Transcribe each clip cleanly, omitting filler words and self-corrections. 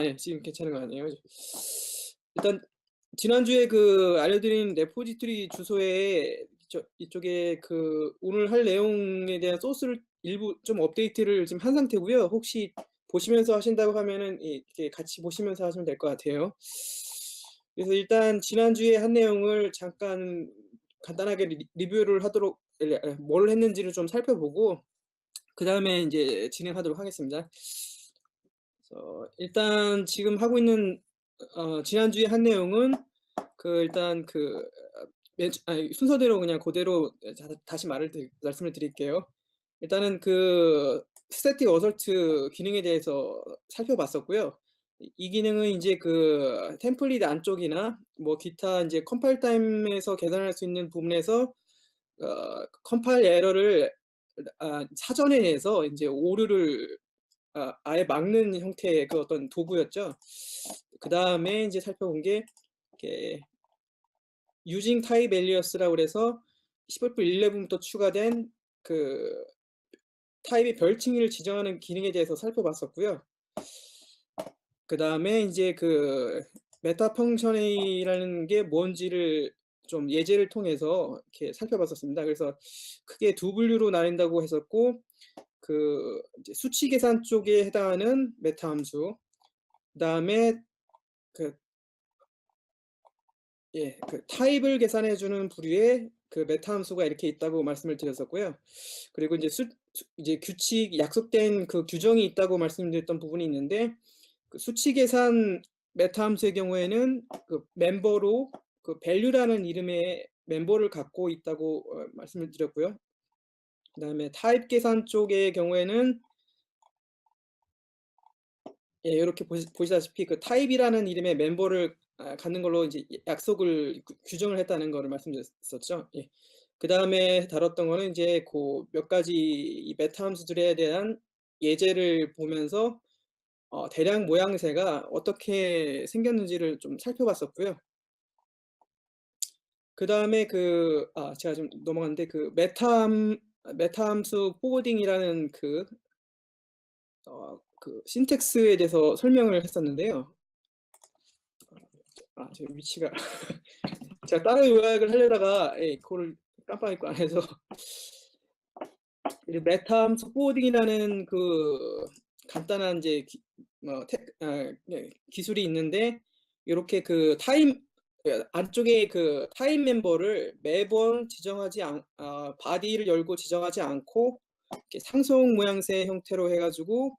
예. 지금 괜찮은 거 아니에요? 일단 지난주에 그 알려드린 레포지토리 주소에 이쪽에 그 오늘 할 내용에 대한 소스를 일부 좀 업데이트를 지금 한 상태고요. 혹시 보시면서 하신다고 하면은 이렇게 같이 보시면서 하시면 될 것 같아요. 그래서 일단 지난주에 한 내용을 잠깐 간단하게 리뷰를 하도록, 뭘 했는지를 좀 살펴보고 그다음에 인제 진행하도록 하겠습니다. 그래서 일단 지금 하고 있는 지난주에 한 내용은 일단 순서대로 그냥 고대로 다시 말씀을 드릴게요. 일단은 스태틱 어설트 기능에 대해서 살펴봤었고요. 이 기능은 인제 템플릿 안쪽이나 뭐 기타 인제 컴파일 타임에서 계산할 수 있는 부분에서 컴파일 에러를 사전에 내서 인제 오류를 아예 막는 형태의 어떤 도구였죠. 그다음에 인제 살펴본 게 이렇게 using type alias라고 그래서 10.11부터 추가된 타입의 별칭을 지정하는 기능에 대해서 살펴봤었고요. 그다음에 인제 메타 펑션이라는 게 뭔지를 좀 예제를 통해서 이렇게 살펴봤었습니다. 그래서 크게 두 분류로 나뉜다고 했었고, 이제 수치 계산 쪽에 해당하는 메타 함수, 그다음에 그 타입을 계산해 주는 부류의 메타 함수가 이렇게 있다고 말씀을 드렸었고요. 그리고 인제 이제 약속된 규정이 있다고 말씀드렸던 부분이 있는데, 수치 계산 메타 함수의 경우에는 멤버로 value라는 이름의 멤버를 갖고 있다고 말씀을 드렸고요. 그다음에 타입 계산 쪽의 경우에는 요렇게 보시다시피 타입이라는 이름의 멤버를 갖는 걸로 이제 약속을 규정을 했다는 거를 말씀드렸었죠. 예. 그다음에 다뤘던 거는 이제 몇 가지 이 메타 함수들에 대한 예제를 보면서 대략 모양새가 어떻게 생겼는지를 좀 살펴봤었고요. 그다음에 제가 좀 넘어갔는데, 메타 함수 포워딩이라는 신텍스에 대해서 설명을 했었는데요. 제 위치가 제가 따로 요약을 하려다가 그거를 깜빡 잊고 안 해서 이 메타 함수 포워딩이라는 간단한 이제 기술이 있는데, 요렇게 안쪽에 타임 멤버를 매번 바디를 열고 지정하지 않고 이렇게 상속 모양새 형태로 해 가지고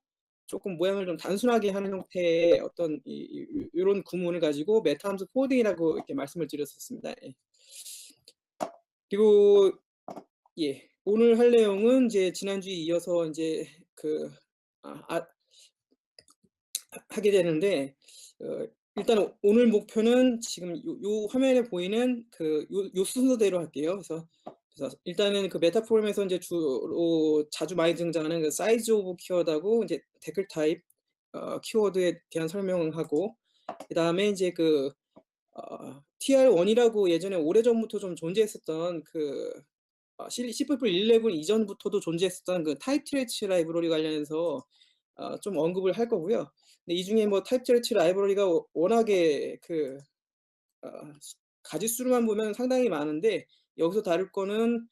쪼끔 모양을 좀 단순하게 하는 형태의 어떤 요런 구문을 가지고 메타 함수 포워딩이라고 이렇게 말씀을 드렸었습니다. 예. 그리고 오늘 할 내용은 이제 지난주에 이어서 인제 그 아 아 하게 되는데, 일단 오늘 목표는 지금 요 화면에 보이는 요 순서대로 할게요. 그래서 일단은 메타 프로그램에서 인제 주로 자주 많이 등장하는 사이즈 오브 키워드하고 인제 데크 타입 키워드에 대한 설명을 하고, 그다음에 인제 TR1이라고 예전에 오래전부터 좀 존재했었던 C+11 이전부터도 존재했었던 타입 트레이츠 라이브러리 관련해서 좀 언급을 할 거고요. 근데 이 중에 뭐 타입 트레이츠 라이브러리가 워낙에 어 가짓수로만 보면 상당히 많은데, 여기서 다룰 거는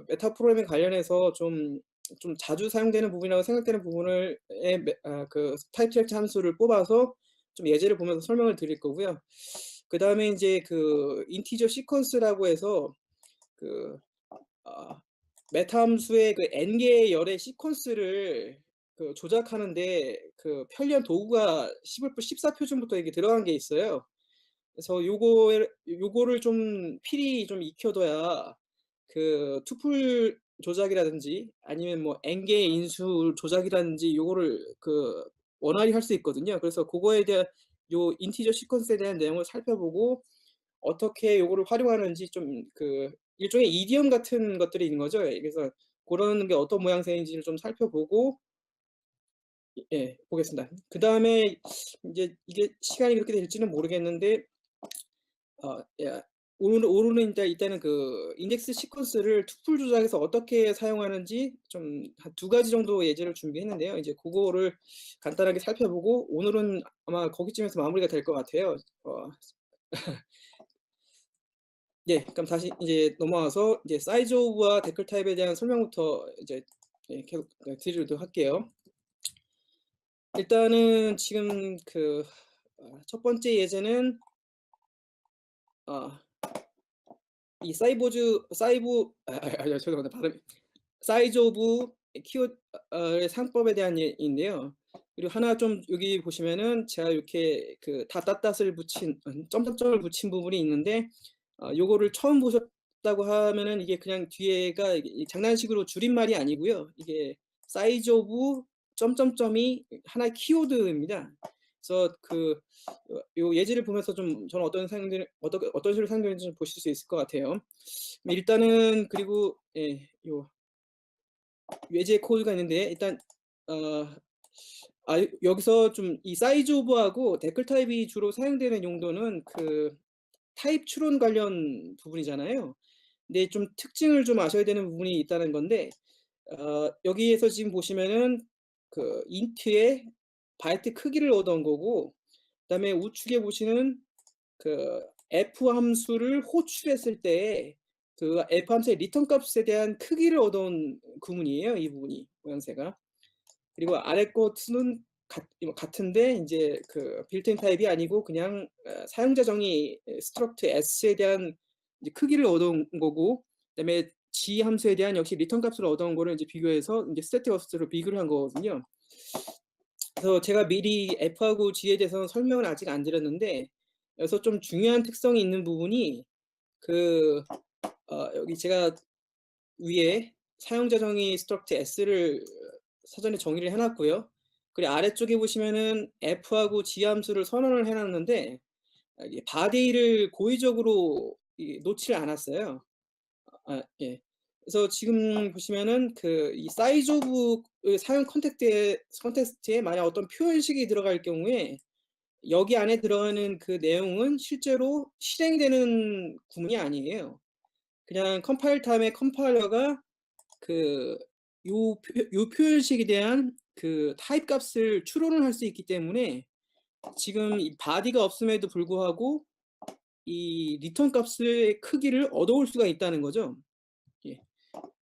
메타 프로그래밍 관련해서 좀 자주 사용되는 부분이라고 생각되는 부분을 타입 트레이츠 함수를 뽑아서 좀 예제를 보면서 설명을 드릴 거고요. 그다음에 인제 인티저 시퀀스라고 해서 그 메타 함수의 n 개의 열의 시퀀스를 조작하는데 편리한 도구가 10^14 표준부터 이게 들어간 게 있어요. 그래서 요거를 좀 필히 좀 익혀둬야 투플 조작이라든지 아니면 뭐 n 개의 인수 조작이라든지 요거를 원활히 할 수 있거든요. 그래서 고거에 대한 요 인티저 시퀀스에 대한 내용을 살펴보고 어떻게 요거를 활용하는지 좀 일종의 이디엄 같은 것들이 있는 거죠. 그래서 고런 게 어떤 모양새인지를 좀 살펴보고 보겠습니다. 그다음에 인제 이게 시간이 그렇게 될지는 모르겠는데, 예 오늘은 일단은 그 인덱스 시퀀스를 투풀 조작에서 어떻게 사용하는지 좀 한 2가지 정도 예제를 준비했는데요. 이제 그거를 간단하게 살펴보고 오늘은 아마 거기쯤에서 마무리가 될 것 같아요. 네. 그럼 다시 이제 넘어와서 이제 사이즈 오브와 데크 타입에 대한 설명부터 이제 계속 드리도록 할게요. 일단은 지금 그 첫 번째 예제는 이 죄송합니다. 발음이 사이즈 오브 키워드 의 사용법에 대한 예인데요. 그리고 하나 좀 여기 보시면은 제가 이렇게 그 닷닷닷을 붙인 점점점을 붙인 부분이 있는데 요거를 처음 보셨다고 하면은 이게 그냥 뒤에가 이 장난식으로 줄임말이 아니고요. 이게 사이즈 오브 점점점이 하나의 키워드입니다. 그래서 요 예제를 보면서 좀 저는 어떤 식으로 사용되는지 좀 보실 수 있을 것 같아요. 일단은 그리고 요 예제 코드가 있는데 일단 어 여기서 좀 이 사이즈 오브하고 데클 타입이 주로 사용되는 용도는 그 타입 추론 관련 부분이잖아요. 근데 좀 특징을 좀 아셔야 되는 부분이 있다는 건데 여기에서 지금 보시면은 그 인트의 바이트 크기를 얻어온 거고, 그다음에 우측에 보시는 그 f 함수를 호출했을 때에 그 f 함수의 리턴 값에 대한 크기를 얻어온 구문이에요, 이 부분이 모양새가. 그리고 아래 것은 같은데 이제 그 빌트인 타입이 아니고 그냥 사용자 정의 스트럭트 s에 대한 이제 크기를 얻어온 거고, 그다음에 g 함수에 대한 역시 리턴 값을 얻어온 거를 이제 비교해서 이제 스태틱 어스로 비교를 한 거거든요. 그래서 제가 미리 F하고 G에 대해서는 설명을 아직 안 드렸는데, 여기서 좀 중요한 특성이 있는 부분이 여기 제가 위에 사용자 정의 스트럭트 S를 사전에 정의를 해놨고요. 그리고 아래쪽에 보시면은 F하고 G 함수를 선언을 해놨는데 바디를 고의적으로 놓지를 않았어요. 예. 그래서 지금 보시면은 이 사이즈 오브 사용 컨텍스트에 만약 어떤 표현식이 들어갈 경우에 여기 안에 들어가는 그 내용은 실제로 실행되는 구문이 아니에요. 그냥 컴파일 타임에 컴파일러가 요 표현식에 대한 그 타입 값을 추론을 할 수 있기 때문에 지금 이 바디가 없음에도 불구하고 이 리턴 값의 크기를 얻어올 수가 있다는 거죠. 예.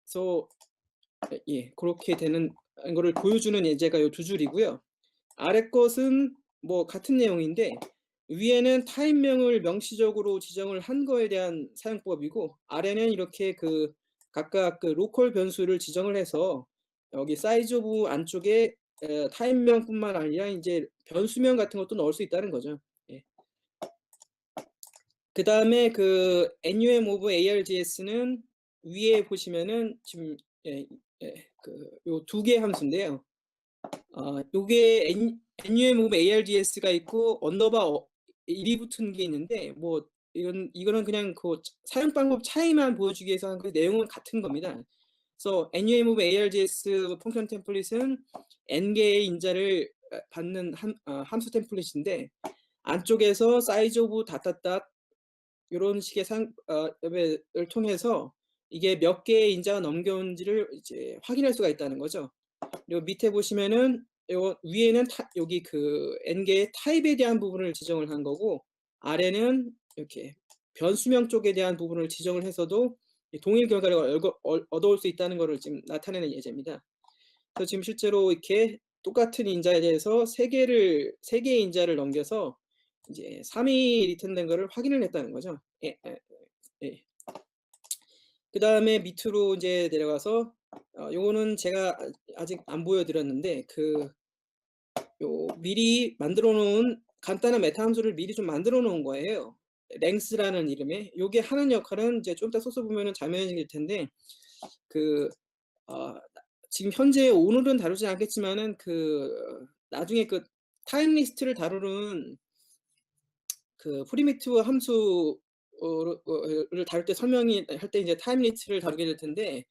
그래서 그렇게 되는 거를 보여주는 예제가 요 2줄이고요. 아래 것은 뭐 같은 내용인데 위에는 타입명을 명시적으로 지정을 한 거에 대한 사용법이고, 아래는 이렇게 각각 로컬 변수를 지정을 해서 여기 사이즈 오브 안쪽에 타입명뿐만 아니라 이제 변수명 같은 것도 넣을 수 있다는 거죠. 예. 그다음에 NUM 오브 ARGS는 위에 보시면은 지금 요 2개 함수인데요. 요게 NUM 오브 ARGS가 있고 언더바 1이 붙은 게 있는데, 뭐 이거는 그냥 사용 방법 차이만 보여주기 위해서 한 내용은 같은 겁니다. 그래서 NUM 오브 ARGS 펑션 템플릿은 n개의 인자를 받는 함수 템플릿인데, 안쪽에서 사이즈 오브 닷닷닷 요런 식의 을 통해서 이게 몇 개의 인자가 넘겨온지를 이제 확인할 수가 있다는 거죠. 그리고 밑에 보시면은 요 위에는 여기 n개의 타입에 대한 부분을 지정을 한 거고, 아래는 이렇게 변수명 쪽에 대한 부분을 지정을 해서도 동일 결과를 얻어올 수 있다는 것을 지금 나타내는 예제입니다. 그래서 지금 실제로 이렇게 똑같은 인자에 대해서 3개의 인자를 넘겨서 이제 3이 리턴된 거를 확인을 했다는 거죠. 예. 그다음에 밑으로 이제 내려가서 요거는 제가 아직 안 보여드렸는데 요 미리 만들어 놓은 간단한 메타 함수를 미리 좀 만들어 놓은 거예요. 랭스라는 이름의. 요게 하는 역할은 이제 좀 이따 써서 보면은 자명해질 텐데 어, 지금 현재 오늘은 다루지 않겠지만은 나중에 타임 리스트를 다루는 프리미티브 함수를 다룰 때 설명이 할 때 이제 타임 리스트를 다루게 될 텐데,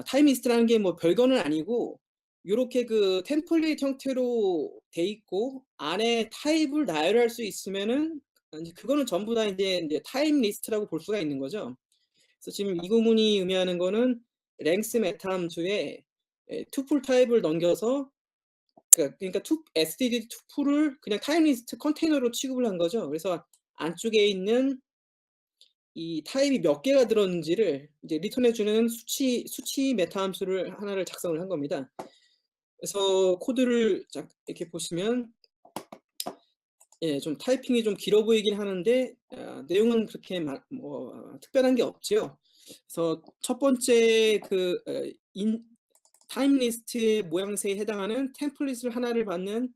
타임 리스트라는 게 뭐 별거는 아니고 요렇게 템플릿 형태로 돼 있고 안에 타입을 나열할 수 있으면은 인제 그거는 전부 다 인제 타입 리스트라고 볼 수가 있는 거죠. 그래서 지금 이 구문이 의미하는 거는 length 메타 함수에 투풀 타입을 넘겨서 그러니까 std 투풀을 그냥 타입 리스트 컨테이너로 취급을 한 거죠. 그래서 안쪽에 있는 이 타입이 몇 개가 들었는지를 이제 리턴해 주는 수치 메타 함수를 하나를 작성을 한 겁니다. 그래서 코드를 자 이렇게 보시면 좀 타이핑이 좀 길어 보이긴 하는데 내용은 그렇게 특별한 게 없지요. 그래서 첫 번째 그 타임 리스트 모양새에 해당하는 템플릿을 하나를 받는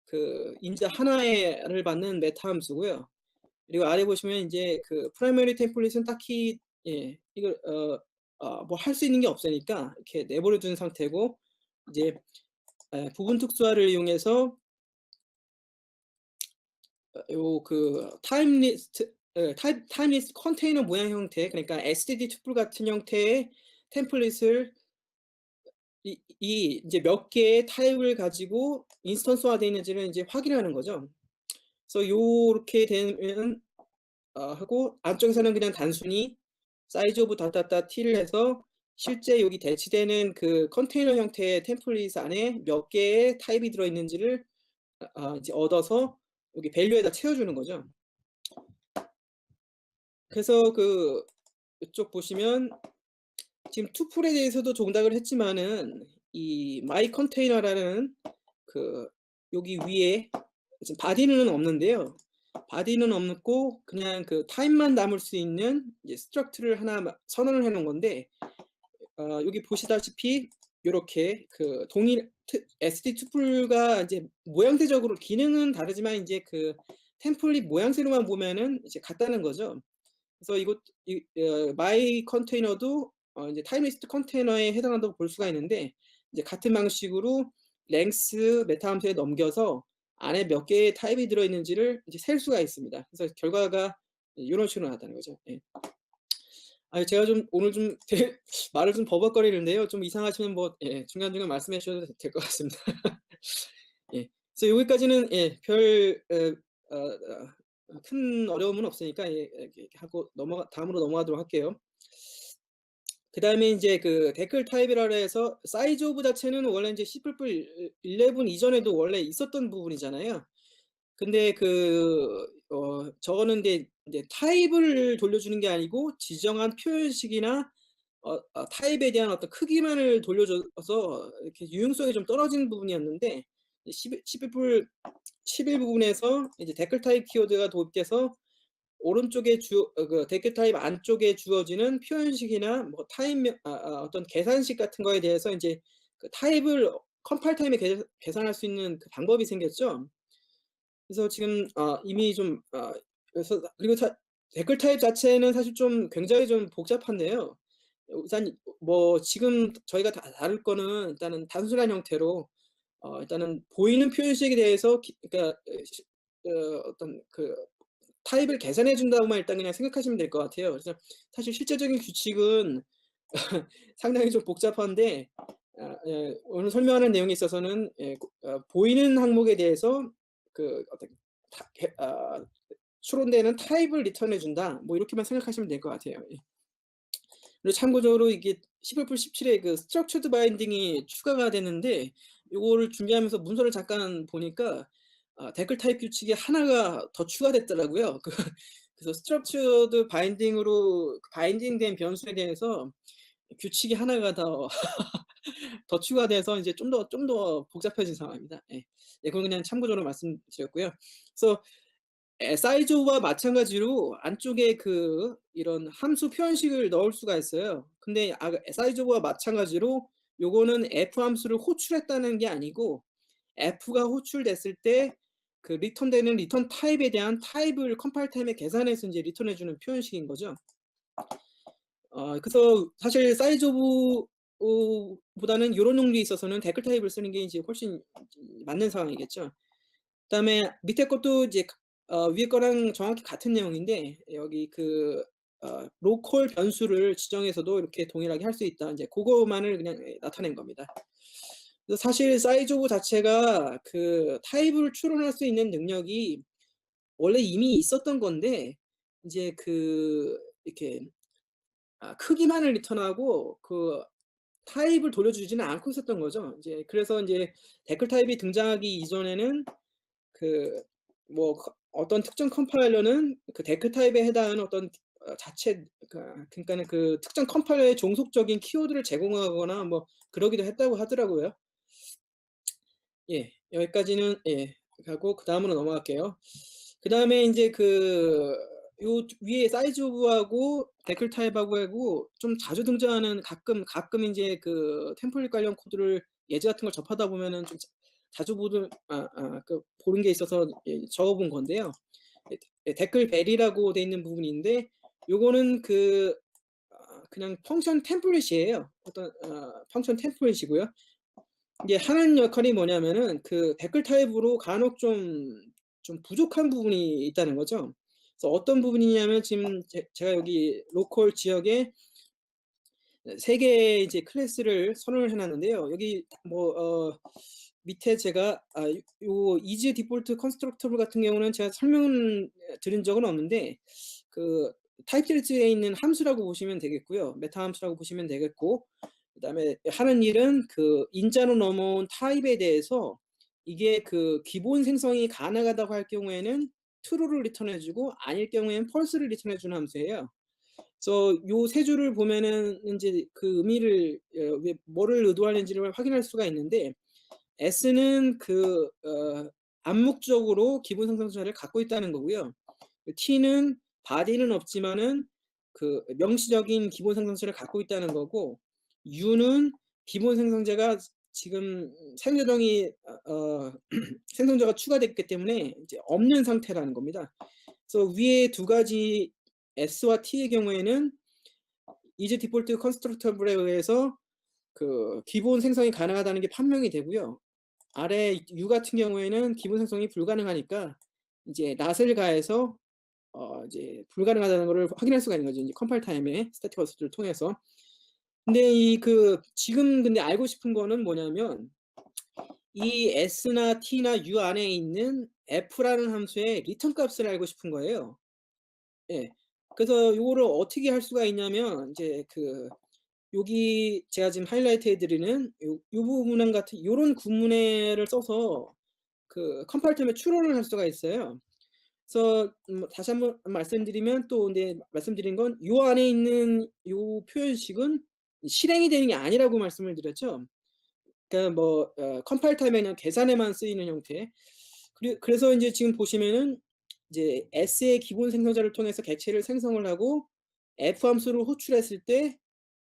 그 인자 하나를 받는 메타 함수고요. 그리고 아래 보시면 인제 그 프라이머리 템플릿은 딱히 이걸 뭐 할 수 있는 게 없으니까 이렇게 내버려 둔 상태고, 이제 부분 특수화를 이용해서 요 그 타임 리스트 타임 리스트 컨테이너 모양 형태, 그러니까 std 투플 같은 형태의 템플릿을 이제 몇 개의 타입을 가지고 인스턴스화되어 있는지를 인제 확인하는 거죠. 그래서 요렇게 되면 하고 안쪽에서는 그냥 단순히 size of t를 해서 실제 여기 대치되는 그 컨테이너 형태의 템플릿 안에 몇 개의 타입이 들어 있는지를 이제 얻어서 여기 밸류에다 채워 주는 거죠. 그래서 그 이쪽 보시면 지금 투풀에 대해서도 종닥을 했지만은 이 my container라는 그 여기 위에 지금 바디는 없는데요. 바디는 없고 그냥 그 타입만 담을 수 있는 이제 스트럭트를 하나 선언을 해 놓은 건데, 여기 보시다시피 요렇게 그 동일 SD 투플과 이제 모양새적으로 기능은 다르지만 인제 그 템플릿 모양새로만 보면은 이제 같다는 거죠. 그래서 이것 my 컨테이너도 이제 타임 리스트 컨테이너에 해당한다고 볼 수가 있는데, 이제 같은 방식으로 length 메타 함수에 넘겨서 안에 몇 개의 타입이 들어 있는지를 이제 셀 수가 있습니다. 그래서 결과가 요런 식으로 나왔다는 거죠. 예. 제가 좀 오늘 좀 되게 말을 좀 버벅거리는데요. 좀 이상하시면 뭐 중간중간 말씀해 주셔도 될 것 같습니다. 예. 그래서 여기까지는 별 큰 어려움은 없으니까 이렇게 하고 다음으로 넘어가도록 할게요. 그다음에 인제 그 댓글 타입이라 그래서 사이즈 오브 자체는 원래 인제 C++11 이전에도 원래 있었던 부분이잖아요. 근데 저거는 인제 타입을 돌려주는 게 아니고 지정한 표현식이나 타입에 대한 어떤 크기만을 돌려줘서 이렇게 유용성이 좀 떨어지는 부분이었는데, 이 C++ 11 부분에서 이제 댓글 타입 키워드가 도입돼서 오른쪽에 그 댓글 타입 안쪽에 주어지는 표현식이나 뭐 어떤 계산식 같은 거에 대해서 인제 그 타입을 컴파일 타임에 계산할 수 있는 그 방법이 생겼죠. 그래서 지금 이미 좀 그래서 그리고 댓글 타입 자체는 사실 좀 굉장히 좀 복잡한데요. 우선 뭐 지금 저희가 다룰 거는 일단은 단순한 형태로 일단은 보이는 표현식에 대해서 그러니까 어떤 그 타입을 계산해 준다고만 일단 그냥 생각하시면 될 것 같아요. 그래서 사실 실제적인 규칙은 상당히 좀 복잡한데, 오늘 설명하는 내용에 있어서는 보이는 항목에 대해서 그 어떤 추론되는 타입을 리턴해 준다, 뭐 이렇게만 생각하시면 될 것 같아요. 예. 그리고 참고적으로 이게 C++17에 그 스트럭처드 바인딩이 추가가 되는데, 요거를 준비하면서 문서를 잠깐 보니까 댓글 타입 규칙이 하나가 더 추가됐더라고요. 그래서 스트럭처드 바인딩으로 바인딩된 변수에 대해서 규칙이 하나가 더 더 추가돼서 이제 좀 더 복잡해진 상황입니다. 예. 그건 그냥 참고적으로 말씀드렸고요. 그래서 사이즈와 마찬가지로 안쪽에 이런 함수 표현식을 넣을 수가 있어요. 근데 사이즈와 마찬가지로 요거는 f 함수를 호출했다는 게 아니고, f가 호출됐을 때 그 리턴되는 리턴 타입에 대한 타입을 컴파일 타임에 계산해서 인제 리턴해 주는 표현식인 거죠. 그래서 사실 사이즈 오브 보다는 요런 용도에 있어서는 댓글 타입을 쓰는 게 이제 훨씬 맞는 상황이겠죠. 그다음에 밑에 것도 이제 위에 거랑 정확히 같은 내용인데, 여기 로컬 변수를 지정해서도 이렇게 동일하게 할 수 있다, 인제 고거만을 그냥 나타낸 겁니다. 그래서 사실 사이즈 오브 자체가 그 타입을 추론할 수 있는 능력이 원래 이미 있었던 건데 인제 이렇게 크기만을 리턴하고 타입을 돌려주지는 않고 있었던 거죠. 이제 그래서 인제 데클 타입이 등장하기 이전에는 그 어떤 특정 컴파일러는 그 데크 타입에 해당하는 어떤 자체 그러니까는 그 특정 컴파일러의 종속적인 키워드를 제공하거나 뭐 그러기도 했다고 하더라고요. 예. 여기까지는 예 하고 그다음으로 넘어갈게요. 그다음에 인제 요 위에 사이즈 오브하고 데클 타입하고 하고 좀 자주 등장하는 가끔 인제 템플릿 관련 코드를 예제 같은 걸 접하다 보면은 좀 자주 보는 게 있어서 예 적어 본 건데요. 데클 벨이라고 돼 있는 부분이 있는데 요거는 그냥 펑션 템플릿이에요. 펑션 템플릿이고요. 이게 하는 역할이 뭐냐면은 데클 타입으로 간혹 좀 부족한 부분이 있다는 거죠. 그래서 어떤 부분이냐면 지금 제가 여기 로컬 지역에 3 개의 이제 클래스를 선언을 해 놨는데요. 여기 밑에 제가 요 이즈 디폴트 컨스트럭터블 같은 경우는 제가 설명을 드린 적은 없는데 그 타입디렉트리에 있는 함수라고 보시면 되겠고요. 메타 함수라고 보시면 되겠고 그다음에 하는 일은 인자로 넘어온 타입에 대해서 이게 기본 생성이 가능하다고 할 경우에는 true를 리턴해 주고 아닐 경우에는 false를 리턴해 주는 함수예요. 그래서 요 세 줄을 보면은 인제 그 의미를 왜 뭐를 의도하는지를 확인할 수가 있는데 S는 암묵적으로 기본 생성자를 갖고 있다는 거고요. T는 body는 없지만은 명시적인 기본 생성자를 갖고 있다는 거고 U는 기본 생성자가 지금 사용자 정의 생성자가 추가됐기 때문에 이제 없는 상태라는 겁니다. 그래서 위에 두 가지 S와 T의 경우에는 이즈 디폴트 컨스트럭터블에 의해서 기본 생성이 가능하다는 게 판명이 되고요. 아래 U 같은 경우에는 기본 생성이 불가능하니까 이제 not을 가해서 이제 불가능하다는 거를 확인할 수가 있는 거죠. 이제 컴파일 타임에 스태틱 어서트를 통해서. 근데 지금 근데 알고 싶은 거는 뭐냐면 이 S나 T나 U 안에 있는 F라는 함수의 리턴 값을 알고 싶은 거예요. 예. 그래서 요거를 어떻게 할 수가 있냐면 이제 여기 제가 지금 하이라이트 해 드리는 요 부분 같은 요런 구문회를 써서 컴파일 타임에 추론을 할 수가 있어요. 그래서 다시 한번 말씀드리면 또 근데 말씀드린 건 요 안에 있는 요 표현식은 실행이 되는 게 아니라고 말씀을 드렸죠. 그러니까 컴파일 타임에 그냥 계산에만 쓰이는 형태. 그래서 인제 지금 보시면은 이제 S의 기본 생성자를 통해서 객체를 생성을 하고 F 함수를 호출했을 때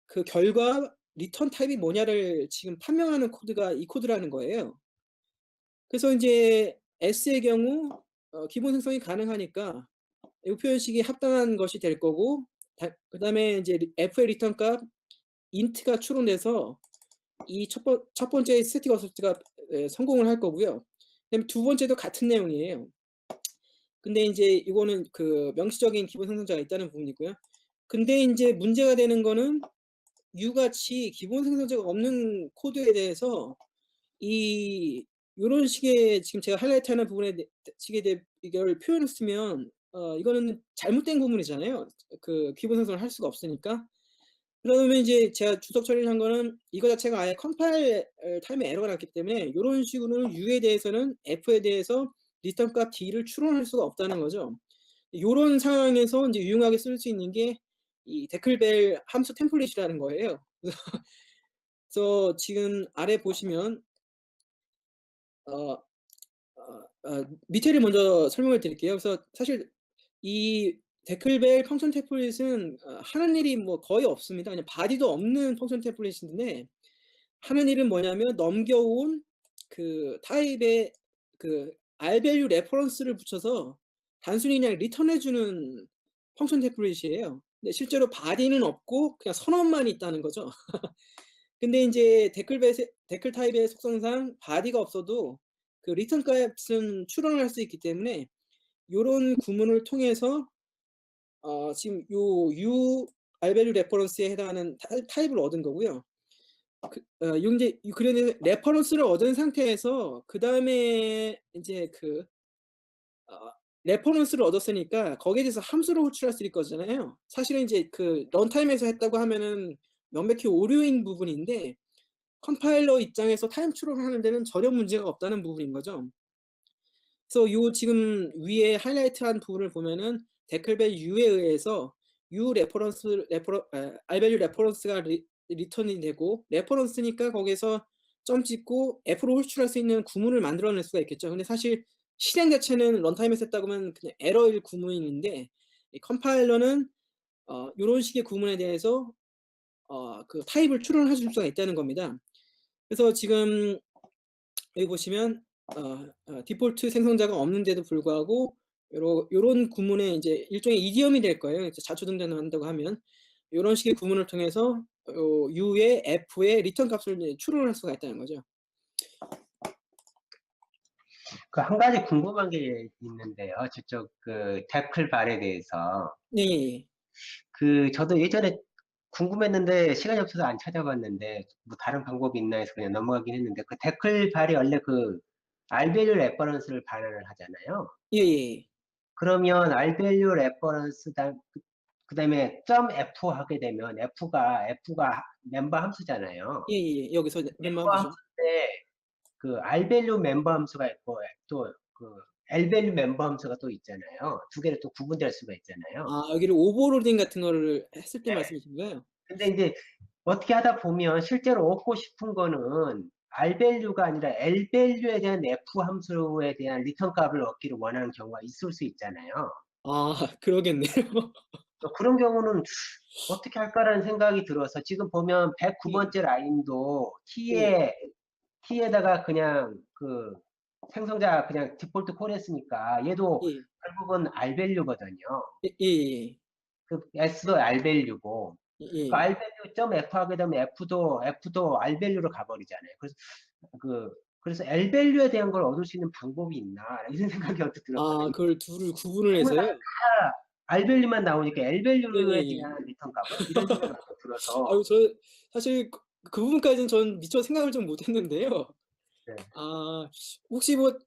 그 결과 리턴 타입이 뭐냐를 지금 판명하는 코드가 이 코드라는 거예요. 그래서 인제 S의 경우 기본 생성이 가능하니까 이 표현식이 합당한 것이 될 거고 그다음에 인제 F의 리턴 값 int가 추론돼서 이 첫 번째 스태틱 어서트가 성공을 할 거고요. 그다음에 두 번째도 같은 내용이에요. 근데 인제 이거는 명시적인 기본 생성자가 있다는 부분이고요. 근데 인제 문제가 되는 거는 U같이 기본 생성자가 없는 코드에 대해서 요런 식의 지금 제가 하이라이트하는 부분에 이걸 표현을 쓰면 이거는 잘못된 구문이잖아요. 기본 생성을 할 수가 없으니까. 그러면 이제 제가 주석 처리를 한 거는 이거 자체가 아예 컴파일 타임에 에러가 났기 때문에 요런 식으로는 U에 대해서는 F에 대해서 리턴 값 D를 추론할 수가 없다는 거죠. 요런 상황에서 인제 유용하게 쓸 수 있는 게 이 데클벨 함수 템플릿이라는 거예요. 그래서 지금 아래 보시면 어 밑에를 먼저 설명을 드릴게요. 그래서 사실 이 데클벨 펑션 템플릿은 하는 일이 뭐 거의 없습니다. 그냥 바디도 없는 펑션 템플릿인데 하는 일은 뭐냐면 넘겨온 타입의 r밸류 레퍼런스를 붙여서 단순히 그냥 리턴해 주는 펑션 템플릿이에요. 근데 실제로 바디는 없고 그냥 선언만 있다는 거죠. 근데 인제 데클 타입의 속성상 바디가 없어도 리턴 값은 추론을 할 수 있기 때문에 요런 구문을 통해서 지금 요 U r밸류 레퍼런스에 해당하는 타입을 얻은 거고요. 요 인제 그러면 레퍼런스를 얻은 상태에서 그다음에 인제 레퍼런스를 얻었으니까 거기에 대해서 함수를 호출할 수 있을 거잖아요. 사실은 이제 그 런타임에서 했다고 하면은 명백히 오류인 부분인데 컴파일러 입장에서 타임 추론을 하는 데는 전혀 문제가 없다는 부분인 거죠. 그래서 요 지금 위에 하이라이트한 부분을 보면은 데클벨 U에 의해서 U 레퍼런스 R-밸류 레퍼런스가 리턴이 되고, 레퍼런스니까 거기에서 점 찍고 F로 호출할 수 있는 구문을 만들어낼 수가 있겠죠. 근데 사실 실행 자체는 런타임에서 했다고 하면 그냥 에러일 구문인데, 이 컴파일러는 요런 식의 구문에 대해서 그 타입을 추론해 줄 수가 있다는 겁니다. 그래서 지금 여기 보시면 디폴트 생성자가 없는데도 불구하고 요런 구문의 이제 일종의 이디엄이 될 거예요. 이제 자초 등장한다고 하면 요런 식의 구문을 통해서 U의 F의 리턴 값을 이제 추론을 할 수가 있다는 거죠. 그 한 가지 궁금한 게 있는데요. 저쪽 그 데클발에 대해서. 네. 그 저도 예전에 궁금했는데 시간이 없어서 안 찾아봤는데 뭐 다른 방법이 있나 해서 그냥 넘어가긴 했는데 그 데클발이 원래 그 알밸류 레퍼런스를 반환을 하잖아요. 예예. 그러면 알밸류 레퍼런스 그다음에 .f 하게 되면 F가 멤버 함수잖아요. 예예. 여기서 멤버 멤버 함수죠. 함수인데 그 알밸류 멤버 함수가 있고 또 그 L밸류 멤버 함수가 또 있잖아요. 두 개를 또 구분될 수가 있잖아요. 여기를 오버로딩 같은 거를 했을 때 네. 말씀이신 거예요? 근데 이제 어떻게 하다 보면 실제로 얻고 싶은 거는 R밸류가 아니라 L밸류에 대한 F 함수에 대한 리턴 값을 얻기를 원하는 경우가 있을 수 있잖아요. 그러겠네요. 그런 경우는 어떻게 할까라는 생각이 들어서 지금 보면 예. 109번째 라인도 예. 키에다가 그냥 그 생성자 그냥 디폴트 콜 했으니까 얘도 예. 결국은 R밸류거든요. 예예예. 그 S도 R밸류고 그 예. R밸류.F 하게 되면 F도 R밸류로 가버리잖아요. 그래서 L밸류에 대한 걸 얻을 수 있는 방법이 있나 이런 생각이 언뜻 들었거든요. 그걸 둘을 구분을 전부 다 해서요? R밸류만 나오니까 L밸류에 네네. 대한 리턴 값은 이런 생각이 언뜻 들어서 저 사실 그 부분까지는 전 미처 생각을 좀 못 했는데요. 네. 혹시 뭐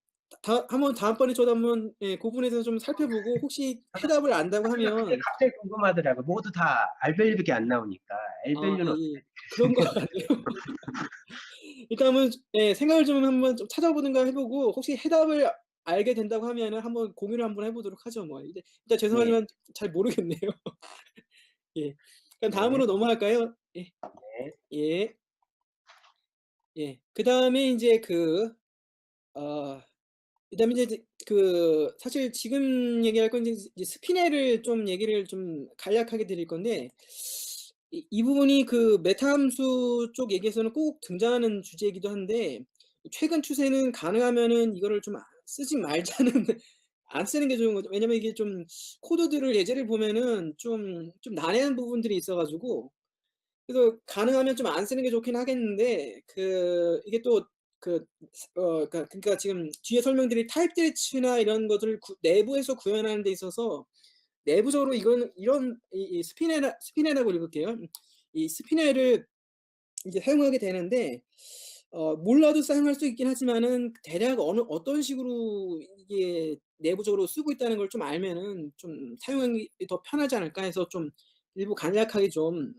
한번 다음번에 저도 한번 그 부분에 대해서 좀 살펴보고 혹시 해답을 안다고 저도 그게 하면 갑자기 궁금하더라고요. 모두 다 R밸류밖에 안 나오니까 L밸류는 어떻게 예예. 그런 것 같네요. 일단 한번 생각을 좀 한번 좀 찾아보든가 해 보고 혹시 해답을 알게 된다고 하면은 한번 공유를 한번 해 보도록 하죠 뭐. 일단 예, 죄송하지만 잘 모르겠네요. 예. 그럼 네, 다음으로 넘어갈까요? 예. 네, 예. 예. 그다음에 인제 어 그다음에 이제 사실 지금 얘기할 건 이제 스피넷을 좀 얘기를 좀 간략하게 드릴 건데, 이 부분이 그 메타 함수 쪽 얘기에서는 꼭 등장하는 주제이기도 한데, 최근 추세는 가능하면은 이거를 좀 쓰지 말자는 안 쓰는 게 좋은 거죠. 왜냐면 이게 좀 코드들을 예제를 보면은 좀 난해한 부분들이 있어 가지고, 그래서 가능하면 좀 안 쓰는 게 좋긴 하겠는데, 이게 또 그러니까 지금 뒤에 설명드릴 타입 대치나 이런 것들을 내부에서 구현하는 데 있어서 내부적으로 이거는 이런 이 스피네라고 읽을게요. 이 스피네를 이제 사용하게 되는데, 몰라도 사용할 수 있긴 하지만은 대략 어떤 식으로 이게 내부적으로 쓰고 있다는 걸 좀 알면은 좀 사용하기 더 편하지 않을까 해서 좀 일부 간략하게 좀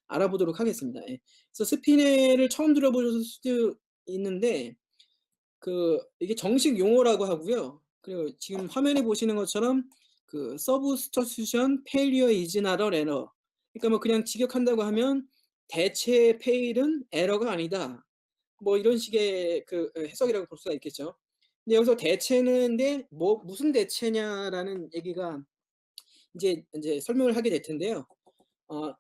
알아보도록 하겠습니다. 예. 그래서 스피네를 처음 들어보셨을 수도 있는데, 이게 정식 용어라고 하고요. 그리고 지금 화면에 보시는 것처럼 substitution failure is not an error. 그러니까 뭐 그냥 직역한다고 하면 대체 페일은 에러가 아니다. 뭐 이런 식의 해석이라고 볼 수가 있겠죠. 근데 여기서 대체는데 뭐 무슨 대체냐라는 얘기가 인제 설명을 하게 될 텐데요.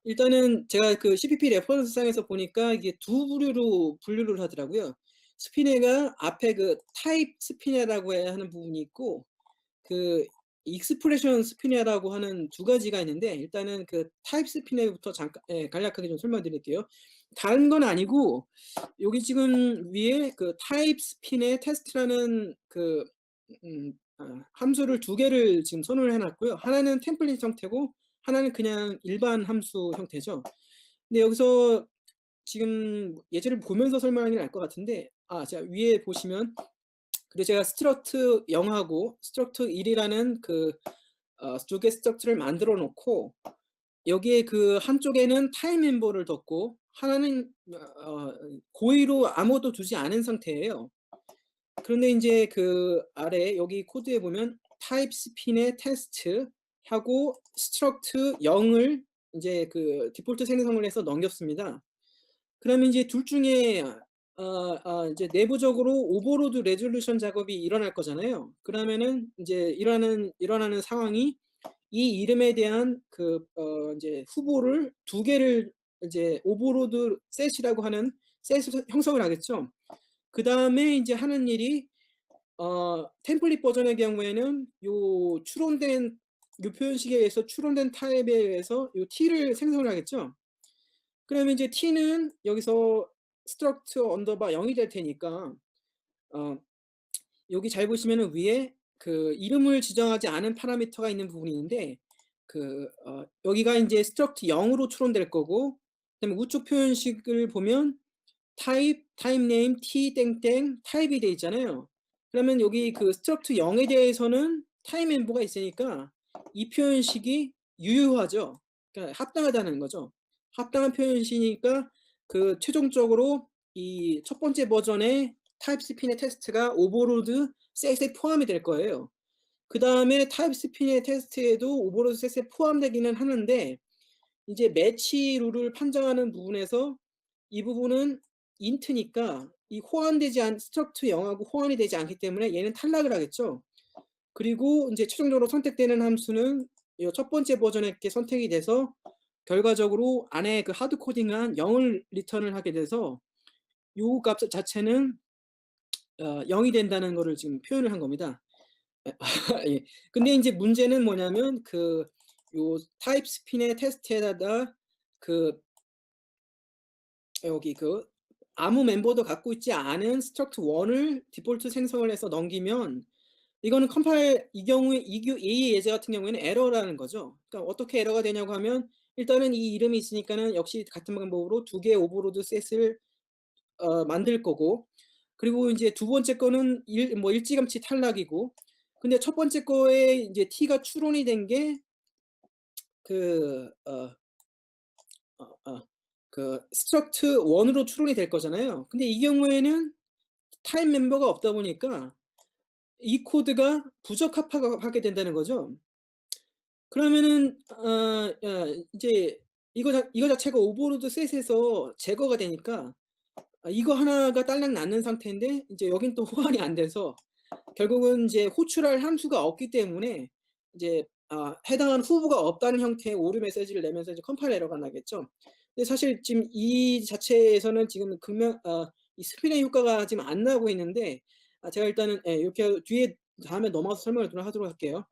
일단은 제가 CPP 레퍼런스상에서 보니까 이게 두 부류로 분류를 하더라고요. 스피네가 앞에 타입 스피네라고 해야 하는 부분이 있고, 익스프레션 스피네라고 하는 두 가지가 있는데, 일단은 타입 스피네부터 잠깐 간략하게 좀 설명드릴게요. 다른 건 아니고 여기 지금 위에 타입 스피네 테스트라는 함수를 두 개를 지금 선언을 해 놨고요. 하나는 템플릿 형태고 하나는 그냥 일반 함수 형태죠. 근데 여기서 지금 예제를 보면서 설명하는 게 나을 것 같은데, 제가 위에 보시면 그리고 제가 struct 0하고 struct 1이라는 두 개의 struct를 만들어 놓고 여기에 그 한쪽에는 타임 멤버를 뒀고 하나는 고의로 아무것도 두지 않은 상태예요. 그런데 인제 그 아래 여기 코드에 보면 type spin의 test 하고 struct 0을 인제 그 디폴트 생성을 해서 넘겼습니다. 그러면 이제 둘 중에 이제 내부적으로 오버로드 레졸루션 작업이 일어날 거잖아요. 그러면은 인제 일어나는 상황이 이 이름에 대한 인제 후보를 두 개를 이제 오버로드 셋이라고 하는 셋을 형성을 하겠죠. 그다음에 인제 하는 일이 템플릿 버전의 경우에는 요 추론된 요 표현식에 의해서 추론된 타입에 의해서 요 t를 생성을 하겠죠. 그러면 이제 t는 여기서 struct 언더바 0이 될 테니까 어 여기 잘 보시면은 위에 그 이름을 지정하지 않은 파라미터가 있는 부분이 있는데 여기가 인제 struct 0으로 추론될 거고 그다음에 우측 표현식을 보면 타입 네임 t 땡땡 타입이 돼 있잖아요. 그러면 여기 그 struct 0에 대해서는 타입 멤버가 있으니까 이 표현식이 유효하죠. 그러니까 합당하다는 거죠. 합당한 표현식이니까 그 최종적으로 이 첫 번째 버전의 타입 스핀의 테스트가 오버로드 셋에 포함이 될 거예요. 그다음에 타입 스핀의 테스트에도 오버로드 셋에 포함되기는 하는데 이제 매치 룰을 판정하는 부분에서 이 부분은 int니까 이 호환되지 않 struct 0하고 호환이 되지 않기 때문에 얘는 탈락을 하겠죠. 그리고 인제 최종적으로 선택되는 함수는 요 첫 번째 버전에 게 선택이 돼서 결과적으로 안에 그 하드 코딩한 0을 리턴을 하게 돼서 요 값 자체는 0이 된다는 거를 지금 표현을 한 겁니다. 예. 근데 인제 문제는 뭐냐면 요 타입 스핀의 테스트에다가 그 여기 아무 멤버도 갖고 있지 않은 struct 1을 디폴트 생성을 해서 넘기면 이거는 이 경우에 이 예제 같은 경우에는 에러라는 거죠. 그러니까 어떻게 에러가 되냐고 하면 일단은 이 이름이 있으니까는 역시 같은 방법으로 두 개의 오버로드 셋을 만들 거고 그리고 인제 두 번째 거는 일찌감치 탈락이고 근데 첫 번째 거에 인제 t가 추론이 된 게 그 어 어 어 struct 1으로 추론이 될 거잖아요. 근데 이 경우에는 타입 멤버가 없다 보니까 이 코드가 부적합하게 된다는 거죠. 그러면은 이제 이거 자체가 오버로드 셋에서 제거가 되니까 이거 하나가 딸랑 낳는 상태인데 이제 여긴 또 호환이 안 돼서 결국은 이제 호출할 함수가 없기 때문에 이제 해당하는 후보가 없다는 형태의 오류 메시지를 내면서 이제 컴파일 에러가 나겠죠. 근데 사실 지금 이 자체에서는 지금 이 스피닝 효과가 지금 안 나고 있는데 제가 일단은 이렇게 뒤에 다음에 넘어가서 설명을 좀 하도록 할게요.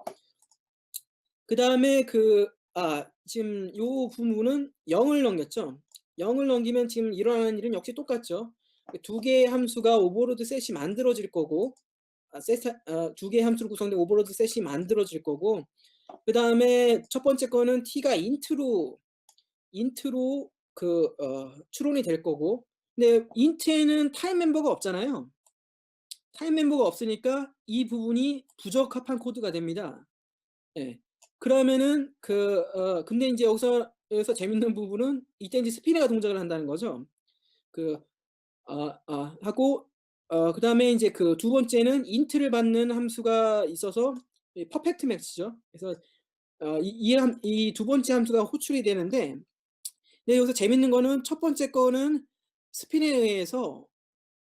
그다음에 지금 요 부분은 0을 넘겼죠. 0을 넘기면 지금 일어나는 일은 역시 똑같죠. 두 개의 함수가 오버로드 셋이 만들어질 거고 두 개의 함수로 구성된 오버로드 셋이 만들어질 거고 그다음에 첫 번째 거는 t가 int로 추론이 될 거고 근데 int에는 타임 멤버가 없잖아요. 타임 멤버가 없으니까 이 부분이 부적합한 코드가 됩니다. 예. 그러면은 근데 인제 여기서 재밌는 부분은 이때 인제 스피너가 동작을 한다는 거죠. 그 하고 그다음에 인제 두 번째는 int를 받는 함수가 있어서 이 퍼펙트 매치죠. 그래서 이 두 번째 함수가 호출이 되는데 근데 여기서 재밌는 거는 첫 번째 거는 스핀에 의해서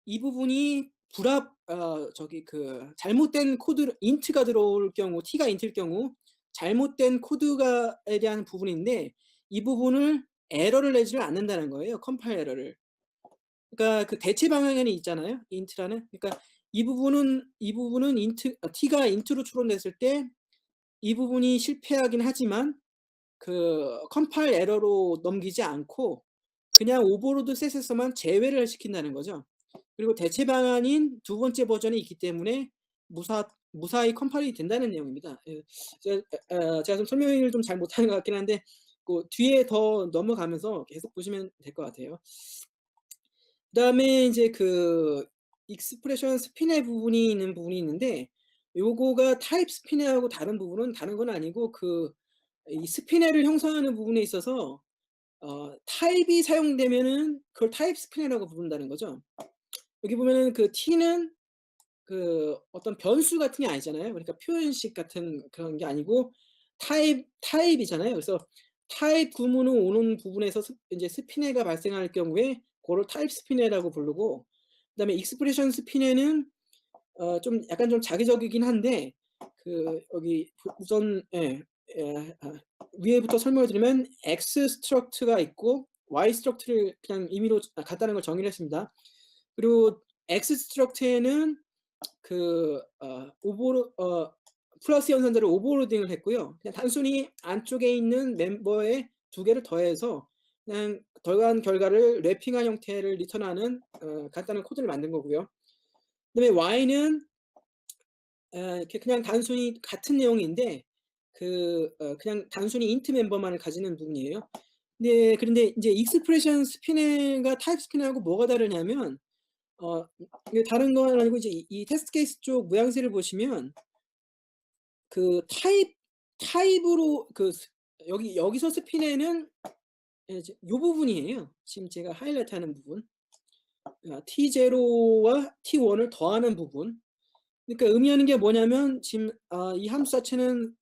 이 부분이 잘못된 코드 int가 들어올 경우 t가 int일 경우 잘못된 코드가에 대한 부분인데 이 부분을 에러를 내지를 않는다는 거예요, 컴파일 에러를. 그러니까 그 대체 방향에는 있잖아요, int라는. 그러니까 이 부분은 t가 int로 추론됐을 때 이 부분이 실패하긴 하지만 컴파일 에러로 넘기지 않고 그냥 오버로드 셋에서만 제외를 시킨다는 거죠. 그리고 대체 방안인 두 번째 버전이 있기 때문에 무사히 컴파일이 된다는 내용입니다. 예. 제가 좀 설명을 좀 잘 못하는 것 같긴 한데 뒤에 더 넘어가면서 계속 보시면 될 것 같아요. 그다음에 인제 익스프레션 스피네 부분이 있는 부분이 있는데 요거가 타입 스피네하고 다른 부분은 다른 건 아니고 이 스피네를 형성하는 부분에 있어서 타입이 사용되면은 그걸 타입 스피네라고 부른다는 거죠. 여기 보면은 그 t는 그 어떤 변수 같은 게 아니잖아요. 그러니까 표현식 같은 그런 게 아니고 타입이잖아요. 그래서 타입 구문이 오는 부분에서 인제 스피네가 발생할 경우에 고를 타입 스피네라고 부르고, 그다음에 익스프레션 스피네는 좀 약간 좀 자기적이긴 한데 여기 우선 위에부터 설명을 드리면 X 스트럭트가 있고 Y 스트럭트를 그냥 임의로 간단한 걸 정의를 했습니다. 그리고 X 스트럭트에는 오버로 플러스 연산자를 오버로딩을 했고요. 그냥 단순히 안쪽에 있는 멤버에 두 개를 더해서 그냥 더한 결과를 래핑한 형태를 리턴하는 간단한 코드를 만든 거고요. 그다음에 Y는 이렇게 그냥 단순히 같은 내용인데 그냥 단순히 인트 멤버만을 가지는 부분이에요. 네, 그런데 인제 익스프레션 스피네가 타입 스피네하고 뭐가 다르냐면 이게 다른 건 아니고 이제 이 테스트 케이스 쪽 모양새를 보시면 타입으로 여기서 스피네는 이제 요 부분이에요. 지금 제가 하이라이트하는 부분. T0와 T1을 더하는 부분. 그러니까 의미하는 게 뭐냐면 지금 이 함수 자체는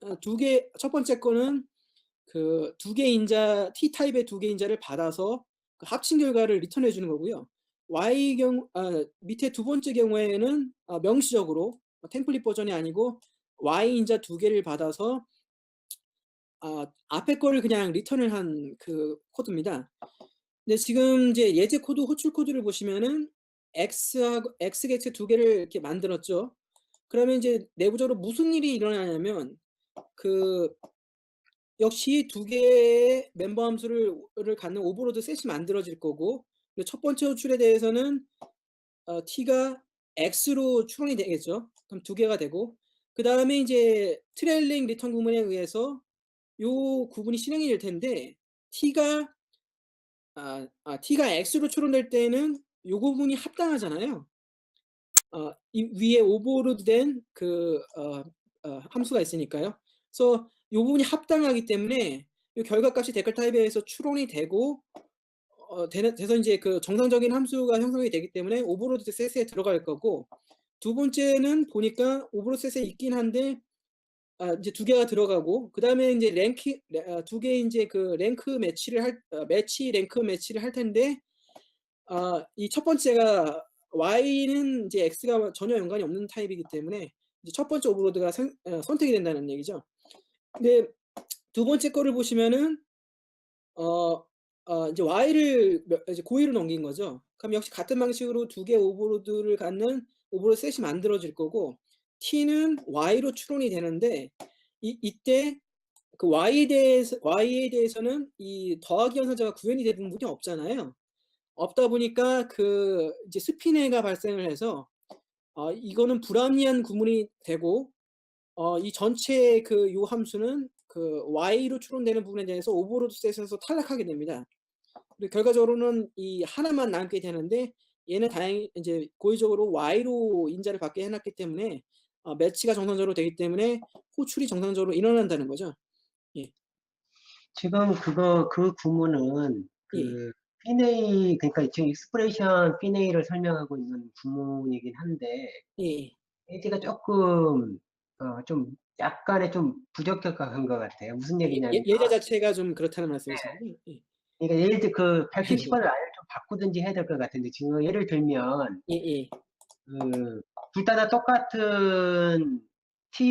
첫 번째 거는 두 개 인자 T 타입의 두 개 인자를 받아서 그 합친 결과를 리턴해 주는 거고요. 밑에 두 번째 경우에는 명시적으로 템플릿 버전이 아니고 Y 인자 두 개를 받아서 앞에 거를 그냥 리턴을 한 코드입니다. 근데 지금 이제 예제 코드, 호출 코드를 보시면은 X 객체 두 개를 이렇게 만들었죠. 그러면 이제 내부적으로 무슨 일이 일어나냐면 역시 두 개의 멤버 함수를 갖는 오버로드 셋이 만들어질 거고, 첫 번째 호출에 대해서는 t가 x로 추론이 되겠죠. 그럼 두 개가 되고, 그 다음에 이제 트레일링 리턴 구문에 의해서 요 구분이 실행이 될 텐데 t가 x로 추론될 때는 요 구분이 합당하잖아요. 이 위에 오버로드된 함수가 있으니까요. 그래서 요 부분이 합당하기 때문에 요 결과값이 데컬 타입에 의해서 추론이 되고 돼서 인제 정상적인 함수가 형성이 되기 때문에 오버로드 셋에 들어갈 거고, 두 번째는 보니까 오버로드 셋에 있긴 한데 이제 두 개가 들어가고, 그다음에 인제 두 개의 인제 랭크 매치를 랭크 매치를 할 텐데 이 첫 번째가 Y는 이제 X가 전혀 연관이 없는 타입이기 때문에 이제 첫 번째 오버로드가 선택이 된다는 얘기죠. 근데 두 번째 거를 보시면은 어 이제 Y를 이제 고의로 넘긴 거죠. 그럼 역시 같은 방식으로 두 개 오버로드를 갖는 오버로드 셋이 만들어질 거고, T는 Y로 추론이 되는데 이때 Y에 대해서는 이 더하기 연산자가 구현이 된 부분이 없잖아요. 없다 보니까 이제 스피네가 발생을 해서 이거는 불합리한 구문이 되고, 이 전체 요 함수는 Y로 추론되는 부분에 대해서 오버로드 셋에서 탈락하게 됩니다. 그리고 결과적으로는 이 하나만 남게 되는데, 얘는 다행히 인제 고의적으로 Y로 인자를 받게 해 놨기 때문에 매치가 정상적으로 되기 때문에 호출이 정상적으로 일어난다는 거죠. 예. 지금 그 구문은 예. 피네이, 그러니까 지금 익스프레션 피네이를 설명하고 있는 구문이긴 한데 예. 예제가 조금 좀 약간의 좀 부적격한 것 같아요. 무슨 얘기냐면, 예제 자체가 좀 그렇다는 말씀이신가요? 예. 그러니까 예를 들어 그 네. 170번을 아예 좀 바꾸든지 해야 될 것 같은데, 지금 예를 들면 예예. 둘 다 똑같은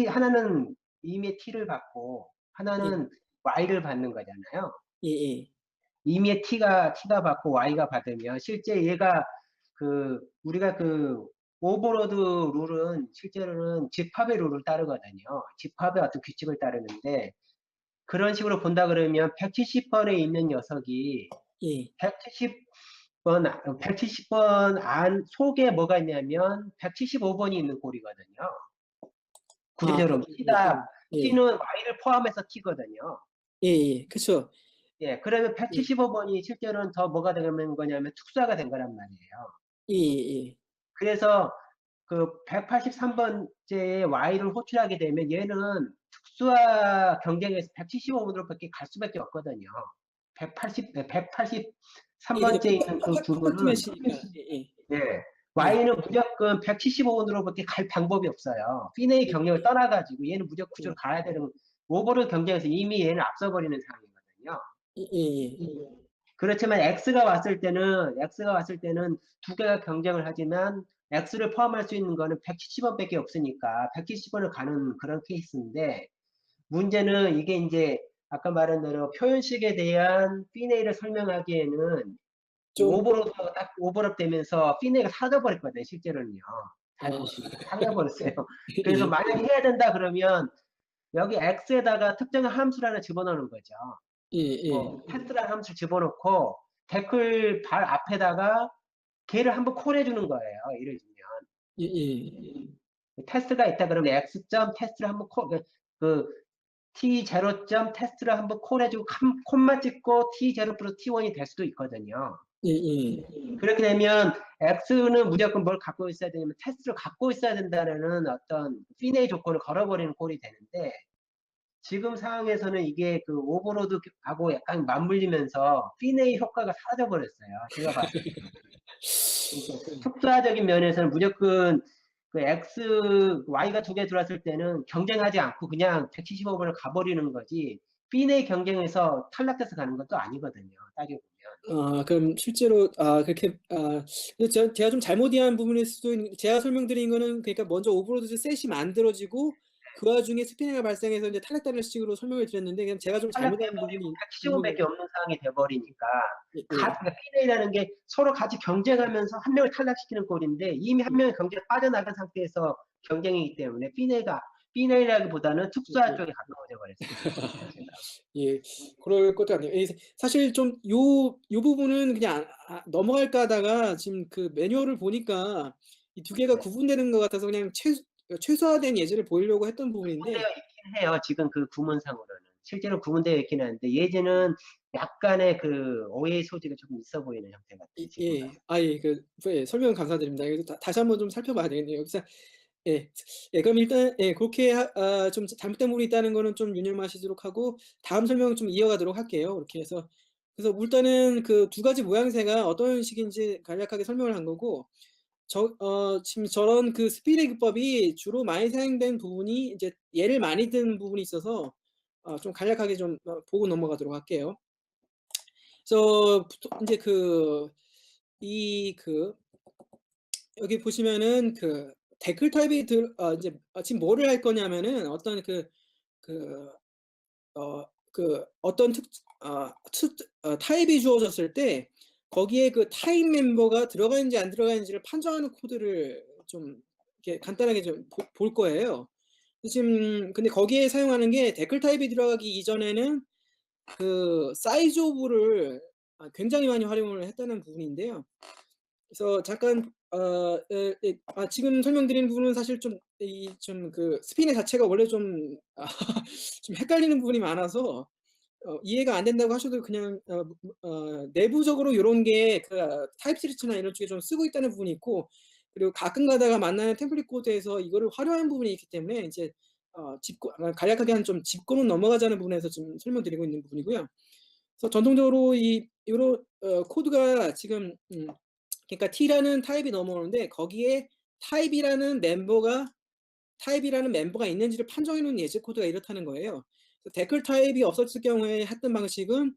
하나는 임의의 t를 받고 예. 하나는 y를 받는 거잖아요. 예예. 임의의 t가 받고 y가 받으면 실제 얘가 우리가 오버로드 룰은 실제로는 집합의 룰을 따르거든요. 집합의 어떤 규칙을 따르는데, 그런 식으로 본다 그러면 170번에 있는 녀석이 예. 170번 안 속에 뭐가 있냐면 175번이 있는 꼴이거든요. 구조적으로 예. t는 y를 포함해서 t거든요. 예예. 그쵸. 예, 그러면 예. 175번이 실제로는 더 뭐가 되는 거냐면 특수화가 된 거란 말이에요. 예예예. 그래서 그 183번째의 Y를 호출하게 되면 얘는 특수화 경쟁에서 175번으로밖에 갈 수밖에 없거든요. 183번째에 예, 있는 그 컴팩트 부분은 매시니까. 예. 네. 예. Y는 무조건 175번으로밖에 갈 방법이 없어요. 피네의 예. 경력을 떠나가지고 얘는 무조건 예. 그쪽으로 가야 되는 오버로드 경쟁에서 이미 얘는 앞서버리는 상황이거든요. 예. 그렇지만 X가 왔을 때는 두 개가 경쟁을 하지만 X를 포함할 수 있는 거는 170원밖에 없으니까 170원을 가는 그런 케이스인데 문제는 이게 이제 아까 말한 대로 표현식에 대한 피네이를 설명하기에는 이 좀 오버로드가 딱 오버랩 되면서 피네이가 사라져버렸거든요, 실제로는요. 잘 보시면 사라져버렸어요. 그래서 예. 만약에 해야 된다 그러면 여기 X에다가 특정한 함수를 하나 집어넣는 거죠. 예. 뭐 테스트라는 함수 집어넣고 댓글 발 앞에다가 걔를 한번 콜해주는 거예요. 예를 들면 예. 테스트가 있다 그러면 x.점 테스트를 한번 그 t0점 테스트를 한번 콜해주고 콤마 찍고 t0 플러스 t1이 될 수도 있거든요. 예. 그렇게 되면 x는 무조건 뭘 갖고 있어야 되냐면 테스트를 갖고 있어야 된다는 어떤 피네이 조건을 걸어버리는 꼴이 되는데 지금 상황에서는 이게 그 오버로드하고 약간 맞물리면서 피네이 효과가 사라져버렸어요. 제가 봤을 때. 그러니까 특수화적인 면에서는 무조건 그 Y가 두 개 들어왔을 때는 경쟁하지 않고 그냥 175번을 가버리는 거지 피네이 경쟁에서 탈락해서 가는 것도 아니거든요. 따지고 보면. 그럼 실제로 그렇게 근데 제가 좀 잘못 이해한 부분일 수도 있는 제가 설명드린 거는 그러니까 먼저 오버로드 셋이 만들어지고 그 와중에 스피너가 발생해서 이제 탈락되는 식으로 설명을 드렸는데 그냥 제가 좀 잘못한 탈락돼버리고 부분이 있는 175번밖에 없는 상황이 돼버리니까 예. 그러니까 피네이라는 게 서로 같이 경쟁하면서 한 명을 탈락시키는 꼴인데 이미 한 명이 경쟁 빠져나간 상태에서 경쟁이기 때문에 피네이라기보다는 특수화 예. 쪽에 가까워져 버렸어요. 예. 그럴 것도 같네요. 예. 사실 좀 요 부분은 그냥 넘어갈까 하다가 지금 그 매뉴얼을 보니까 이 두 개가 네. 구분되는 것 같아서 그냥 최소화된 예제를 보이려고 했던 부분인데 구분되어 있긴 해요. 지금 그 구문상으로는. 실제로 구분되어 있긴 한데 예제는 약간의 그 오해의 소지가 조금 있어 보이는 형태 같아요. 지금 예. 봐서. 예. 설명 감사드립니다. 그래서 다시 한번 좀 살펴봐야 되겠네요. 여기서 예. 그럼 일단 그렇게 좀 잘못된 부분이 있다는 거는 좀 유념하시도록 하고 다음 설명 좀 이어가도록 할게요. 이렇게 해서 그래서 일단은 그 두 가지 모양새가 어떤 식인지 간략하게 설명을 한 거고 지금 저런 그 스피드 기법이 주로 많이 사용된 부분이 이제 예를 많이 든 부분이 있어서 좀 간략하게 좀 보고 넘어가도록 할게요. 그래서 인제 여기 보시면은 그 댓글 타입이 인제 지금 뭐를 할 거냐면은 어떤 어떤 타입이 주어졌을 때 거기에 그 타입 멤버가 들어가 있는지 안 들어가 있는지를 판정하는 코드를 좀 이렇게 간단하게 좀 볼 거예요. 지금 근데 거기에 사용하는 게 댓글 타입이 들어가기 이전에는 그 사이즈 오브를 굉장히 많이 활용을 했다는 부분인데요. 그래서 잠깐 지금 설명드리는 부분은 사실 좀 스피너 자체가 원래 좀 좀 헷갈리는 부분이 많아서 이해가 안 된다고 하셔도 그냥 내부적으로 요런 게 타입스크립트나 이런 쪽에 좀 쓰고 있다는 부분이 있고 그리고 가끔 가다가 만나는 템플릿 코드에서 이거를 활용하는 부분이 있기 때문에 이제 간략하게 좀 짚고는 넘어가자는 부분에서 지금 설명드리고 있는 부분이고요. 그래서 전통적으로 요런 코드가 지금 그러니까 T라는 타입이 넘어오는데 거기에 타입이라는 멤버가 있는지를 판정해 놓은 예제 코드가 이렇다는 거예요. 댓글 타입이 없었을 경우에 했던 방식은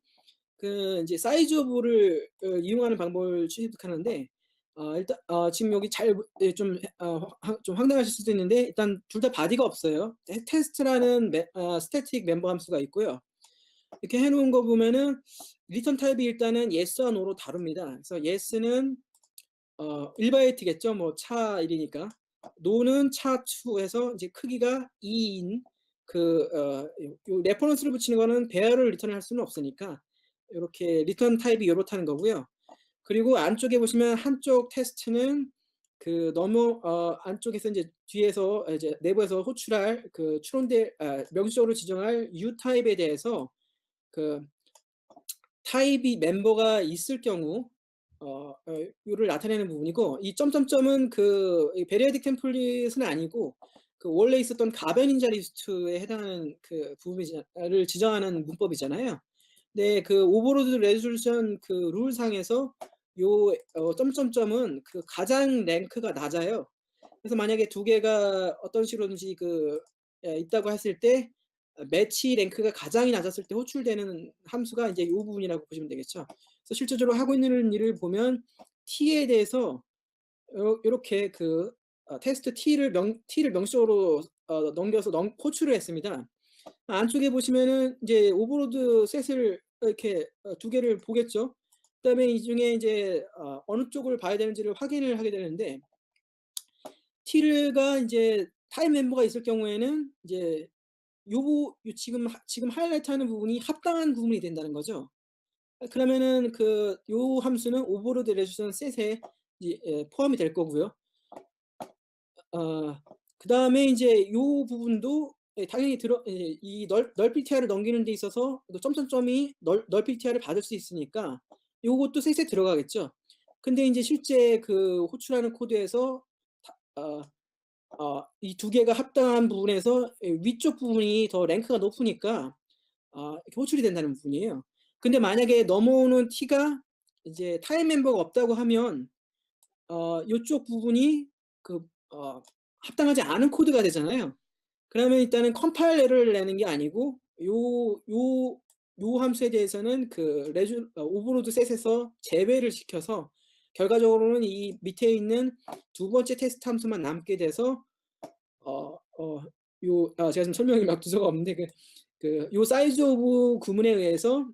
이제 사이즈 오브를 이용하는 방법을 취득하는데 일단 지금 여기 좀 황당하실 수도 있는데 일단 둘 다 바디가 없어요. 테스트라는 스태틱 멤버 함수가 있고요. 이렇게 해 놓은 거 보면은 리턴 타입이 일단은 yes와 no로 다룹니다. 그래서 yes는 1바이트겠죠. 뭐 차1이니까. no는 차2 해서 이제 크기가 2인 요 레퍼런스를 붙이는 거는 배열을 리턴을 할 수는 없으니까 요렇게 리턴 타입이 요렇다는 거고요. 그리고 안쪽에 보시면 한쪽 테스트는 안쪽에서 이제 뒤에서 이제 내부에서 호출할 명시적으로 지정할 U 타입에 대해서 타입이 멤버가 있을 경우 요를 나타내는 부분이고, 이 점점점은 이 periodic template은 아니고 그 원래 있었던 가변인자 리스트에 해당하는 그 부분을 지정하는 문법이잖아요. 네, 그 오버로드 레졸루션 그 룰상에서 점점점은 그 가장 랭크가 낮아요. 그래서 만약에 두 개가 어떤 식으로든지 있다고 했을 때 매치 랭크가 가장 낮았을 때 호출되는 함수가 이제 요 부분이라고 보시면 되겠죠. 그래서 실질적으로 하고 있는 일을 보면 T에 대해서 요렇게 테스트 T를 명시적으로 넘겨서 호출을 했습니다. 안쪽에 보시면은 이제 오버로드 셋을 이렇게 두 개를 보겠죠. 그다음에 이 중에 이제 어느 쪽을 봐야 되는지를 확인을 하게 되는데, T가 이제 타임 멤버가 있을 경우에는 이제 요 지금 하이라이트하는 부분이 합당한 구문이 된다는 거죠. 그러면은 요 함수는 오버로드 레졸루션 셋에 포함이 될 거고요. 그다음에 이제 요 부분도 당연히 이 널피 TR을 넘기는 데 있어서 또 점점점이 널피 TR을 받을 수 있으니까 요것도 셋에 들어가겠죠. 근데 인제 실제 호출하는 코드에서 이 두 개가 합당한 부분에서 위쪽 부분이 더 랭크가 높으니까 이렇게 호출이 된다는 부분이에요. 근데 만약에 넘어오는 T가 이제 타임 멤버가 없다고 하면 요쪽 부분이 그 어 합당하지 않은 코드가 되잖아요. 그러면 일단은 컴파일 에러를 내는 게 아니고 요 함수에 대해서는 오버로드 셋에서 제외를 시켜서 결과적으로는 이 밑에 있는 두 번째 테스트 함수만 남게 돼서 제가 지금 설명이 막 두서가 없는데 요 사이즈 오브 구문에 의해서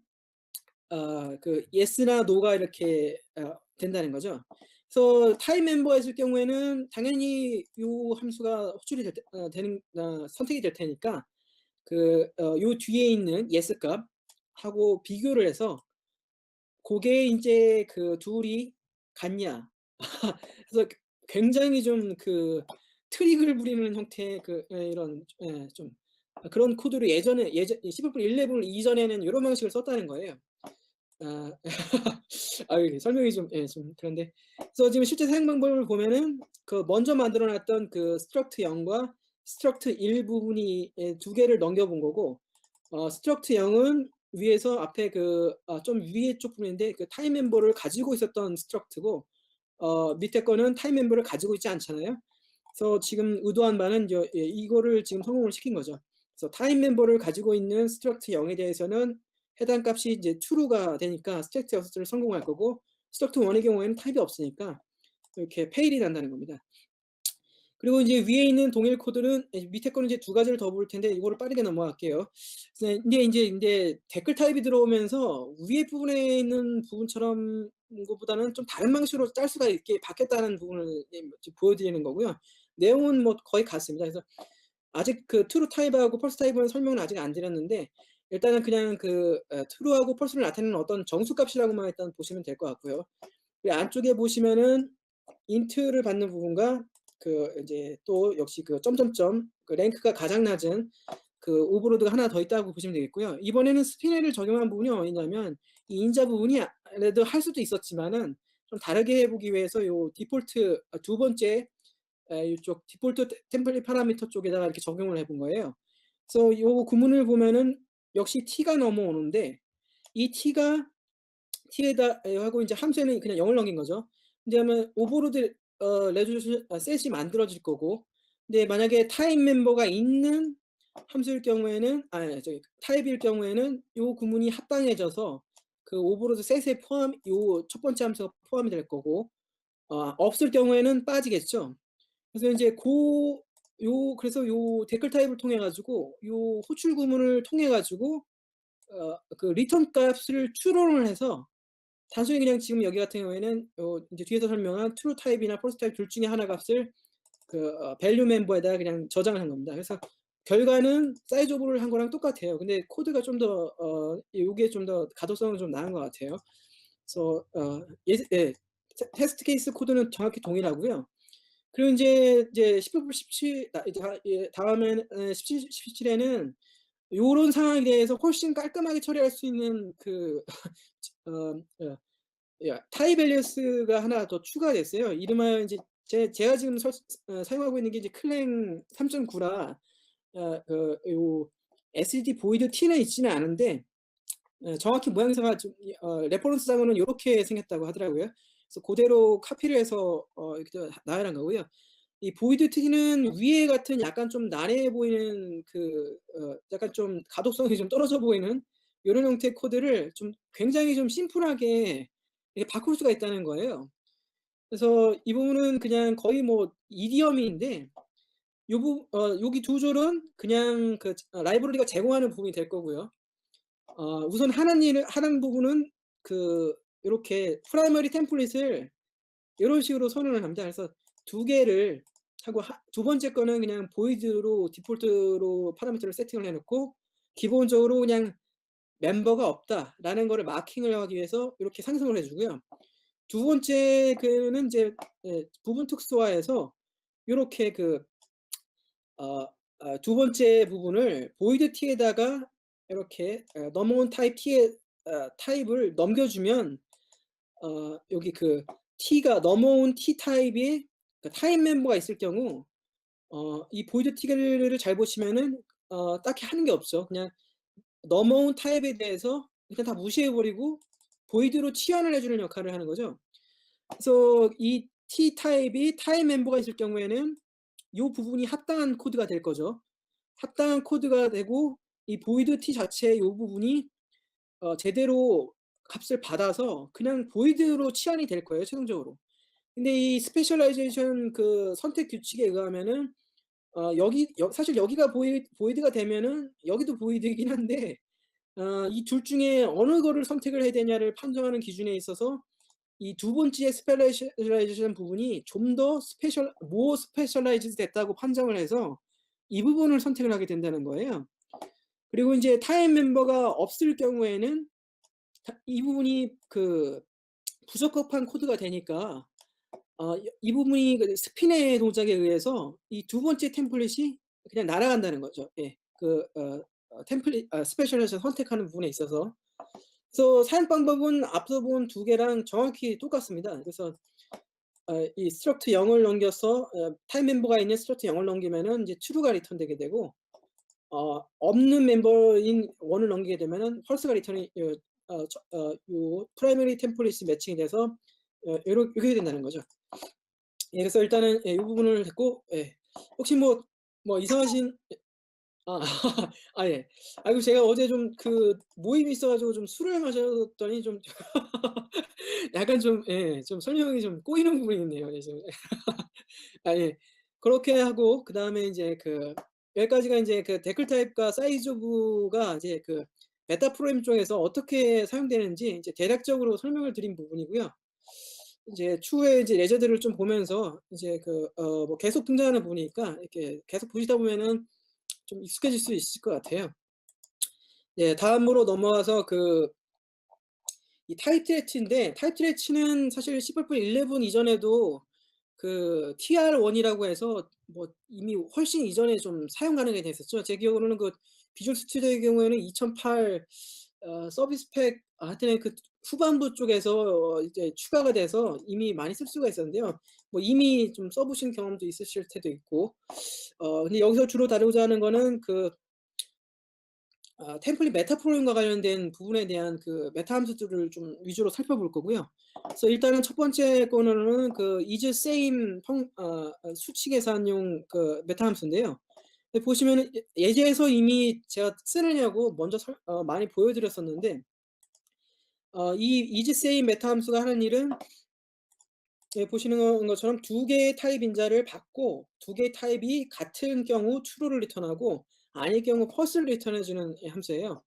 yes나 no가 이렇게 된다는 거죠. 그래서 타임 멤버가 있을 경우에는 당연히 요 함수가 호출이 선택이 될 테니까 요 뒤에 있는 yes 값하고 비교를 해서 고게 인제 둘이 같냐. 그래서 굉장히 좀 트릭을 부리는 형태의 이런 좀 그런 코드를 예전에 C++ 11 이전에는 요런 방식을 썼다는 거예요. 아 이게 설명이 좀 좀 그런데, 그래서 지금 실제 사용 방법을 보면은 먼저 만들어 놨던 struct 0과 struct 1 부분이 두 개를 넘겨 본 거고, struct 0은 위에서 앞에 좀 위에 쪽 부분인데 타임 멤버를 가지고 있었던 struct고, 밑에 거는 타임 멤버를 가지고 있지 않잖아요. 그래서 지금 의도한 바는 이거를 지금 성공을 시킨 거죠. 그래서 타임 멤버를 가지고 있는 struct 0에 대해서는 해당 값이 이제 true가 되니까 스택트 역수를 성공할 거고, struct 1의 경우에는 타입이 없으니까 이렇게 페일이 난다는 겁니다. 그리고 이제 위에 있는 동일 코드는 밑에 거는 이제 두 가지를 더 볼 텐데 이거를 빠르게 넘어갈게요. 근데 이제 댓글 타입이 들어오면서 위에 부분에 있는 부분처럼 것보다는 좀 다른 방식으로 짤 수가 있게 바뀌었다는 부분을 지금 보여드리는 거고요. 내용은 뭐 거의 같습니다. 그래서 아직 true 타입하고 false 타입은 설명은 아직 안 드렸는데, 일단은 그냥 true하고 false를 나타내는 어떤 정수값이라고만 일단 보시면 될 것 같고요. 그 안쪽에 보시면은 int를 받는 부분과 이제 또 역시 점점점 랭크가 가장 낮은 오버로드가 하나 더 있다고 보시면 되겠고요. 이번에는 스피너를 적용한 부분이 어디냐면 이 인자 부분이 그래도 할 수도 있었지만은 좀 다르게 해 보기 위해서 요 디폴트 두 번째 이쪽 디폴트 템플릿 파라미터 쪽에다가 이렇게 적용을 해본 거예요. 그래서 요 구문을 보면은 역시 T가 넘어오는데, 이 T에다 하고 이제 함수에는 그냥 0을 넘긴 거죠. 근데 하면 오버로드 레졸루션 셋이 만들어질 거고, 근데 만약에 타임 멤버가 있는 함수일 경우에는 타입일 경우에는 요 구문이 합당해져서 오버로드 셋에 요 첫 번째 함수가 포함이 될 거고, 없을 경우에는 빠지겠죠. 그래서 이제 그래서 요 댓글 타입을 통해 가지고 요 호출 구문을 통해 가지고 리턴 값을 추론을 해서 단순히 그냥 지금 여기 같은 경우에는 이제 뒤에서 설명한 true 타입이나 false 타입 둘 중에 하나 값을 value 멤버에다가 그냥 저장을 한 겁니다. 그래서 결과는 사이즈 오버를 한 거랑 똑같아요. 근데 코드가 좀 더 요게 좀 더 가독성은 좀 나은 것 같아요. 그래서 테스트 케이스 코드는 정확히 동일하고요. 그리고 이제 17 다음에는 17에는 요런 상황에 대해서 훨씬 깔끔하게 처리할 수 있는 어 타입 앨리스가 하나 더 추가됐어요. 이름하여 인제 제가 지금 사용하고 있는 게 이제 클랭 3.9라 요 SD 보이드 T는 있지는 않은데 정확히 모양새가 좀 레퍼런스상으로는 요렇게 생겼다고 하더라고요. 그래서 고대로 카피를 해서 이렇게 나열한 거고요. 이 보이드 T는 위에 같은 약간 좀 난해해 보이는 약간 좀 가독성이 좀 떨어져 보이는 요런 형태의 코드를 좀 굉장히 좀 심플하게 이렇게 바꿀 수가 있다는 거예요. 그래서 이 부분은 그냥 거의 뭐 이디엄인데 여기 두 줄은 그냥 라이브러리가 제공하는 부분이 될 거고요. 우선 하는 부분은 요렇게 프라이머리 템플릿을 요런 식으로 선언을 합니다. 그래서 두 개를 하고 두 번째 거는 그냥 보이드로 디폴트로 파라미터를 세팅을 해 놓고 기본적으로 그냥 '멤버가 없다.'라는 거를 마킹을 하기 위해서 요렇게 상승을 해 주고요. 두 번째 는 이제 부분 특수화해서 요렇게 어 두 번째 부분을 보이드 t에다가 이렇게 넘어온 타입 t에 타입을 넘겨 주면 여기 t가 넘어온 t 타입이 타입 멤버가 있을 경우 이 보이드 t를 잘 보시면은 딱히 하는 게 없죠. 그냥 넘어온 타입에 대해서 일단 다 무시해 버리고 보이드로 치환을 해 주는 역할을 하는 거죠. 그래서 이 T 타입이 타입 멤버가 있을 경우에는 요 부분이 합당한 코드가 될 거죠. 합당한 코드가 되고 이 보이드 T 자체의 요 부분이 제대로 값을 받아서 그냥 보이드로 치환이 될 거예요, 최종적으로. 근데 이 스페셜라이제이션 선택 규칙에 의하면은 사실 여기가 보이드가 되면은 여기도 보이드이긴 한데 이 둘 중에 어느 거를 선택을 해야 되냐를 판정하는 기준에 있어서 이 두 번째 스페셜라이제이션 부분이 좀 더 more specialized 됐다고 판정을 해서 이 부분을 선택을 하게 된다는 거예요. 그리고 인제 타입 멤버가 없을 경우에는 이 부분이 부적합한 코드가 되니까 이 부분이 스핀의 동작에 의해서 이 두 번째 템플릿이 그냥 날아간다는 거죠. 예. 스페셜라이제이션 선택하는 부분에 있어서. 그래서 사용 방법은 앞서 본 두 개랑 정확히 똑같습니다. 그래서 이 struct 0을 넘겨서 타입 멤버가 있는 struct 0을 넘기면은 이제 true가 리턴되게 되고 없는 멤버인 1을 넘기게 되면은 false가 리턴이 요 프라이머리 템플릿이 매칭이 돼서 요렇게 된다는 거죠. 예, 그래서 일단은 요 부분을 했고, 예. 혹시 뭐 이상하신 아 예. 아이고 제가 어제 좀 모임이 있어 가지고 좀 술을 마셨더니 좀 약간 좀 좀 설명이 좀 꼬이는 부분이 있네요. 그래서 예. 그렇게 하고 그다음에 인제 여기까지가 인제 데클 타입과 사이즈 오브가 이제 메타 프로그램 쪽에서 어떻게 사용되는지 이제 대략적으로 설명을 드린 부분이고요. 이제 추후에 이제 레저들을 좀 보면서 이제 뭐 계속 등장하는 부분이니까 이렇게 계속 보시다 보면은 좀 익숙해질 수 있을 것 같아요. 예, 다음으로 넘어가서 이 타입트래치인데 타입트래치는 사실 C++ 11 이전에도 TR1이라고 해서 뭐 이미 훨씬 이전에 좀 사용 가능하게 됐었죠. 제 기억으로는 비주얼 스튜디오의 경우에는 2008 서비스 팩 하여튼 후반부 쪽에서 이제 추가가 돼서 이미 많이 쓸 수가 있었는데요. 뭐 이미 좀 써 보신 경험도 있으실 때도 있고. 근데 여기서 주로 다루고자 하는 거는 템플릿 메타 프로그램과 관련된 부분에 대한 메타 함수들을 좀 위주로 살펴볼 거고요. 그래서 일단은 첫 번째 거는 is same 수치 계산용 메타 함수인데요. 보시면은 예제에서 이미 제가 쓰느냐고 먼저 많이 보여드렸었는데 이 is same 메타 함수가 하는 일은 보시는 것처럼 두 개의 타입 인자를 받고 두 개의 타입이 같은 경우 true를 리턴하고 아닐 경우 false를 리턴해 주는 함수예요.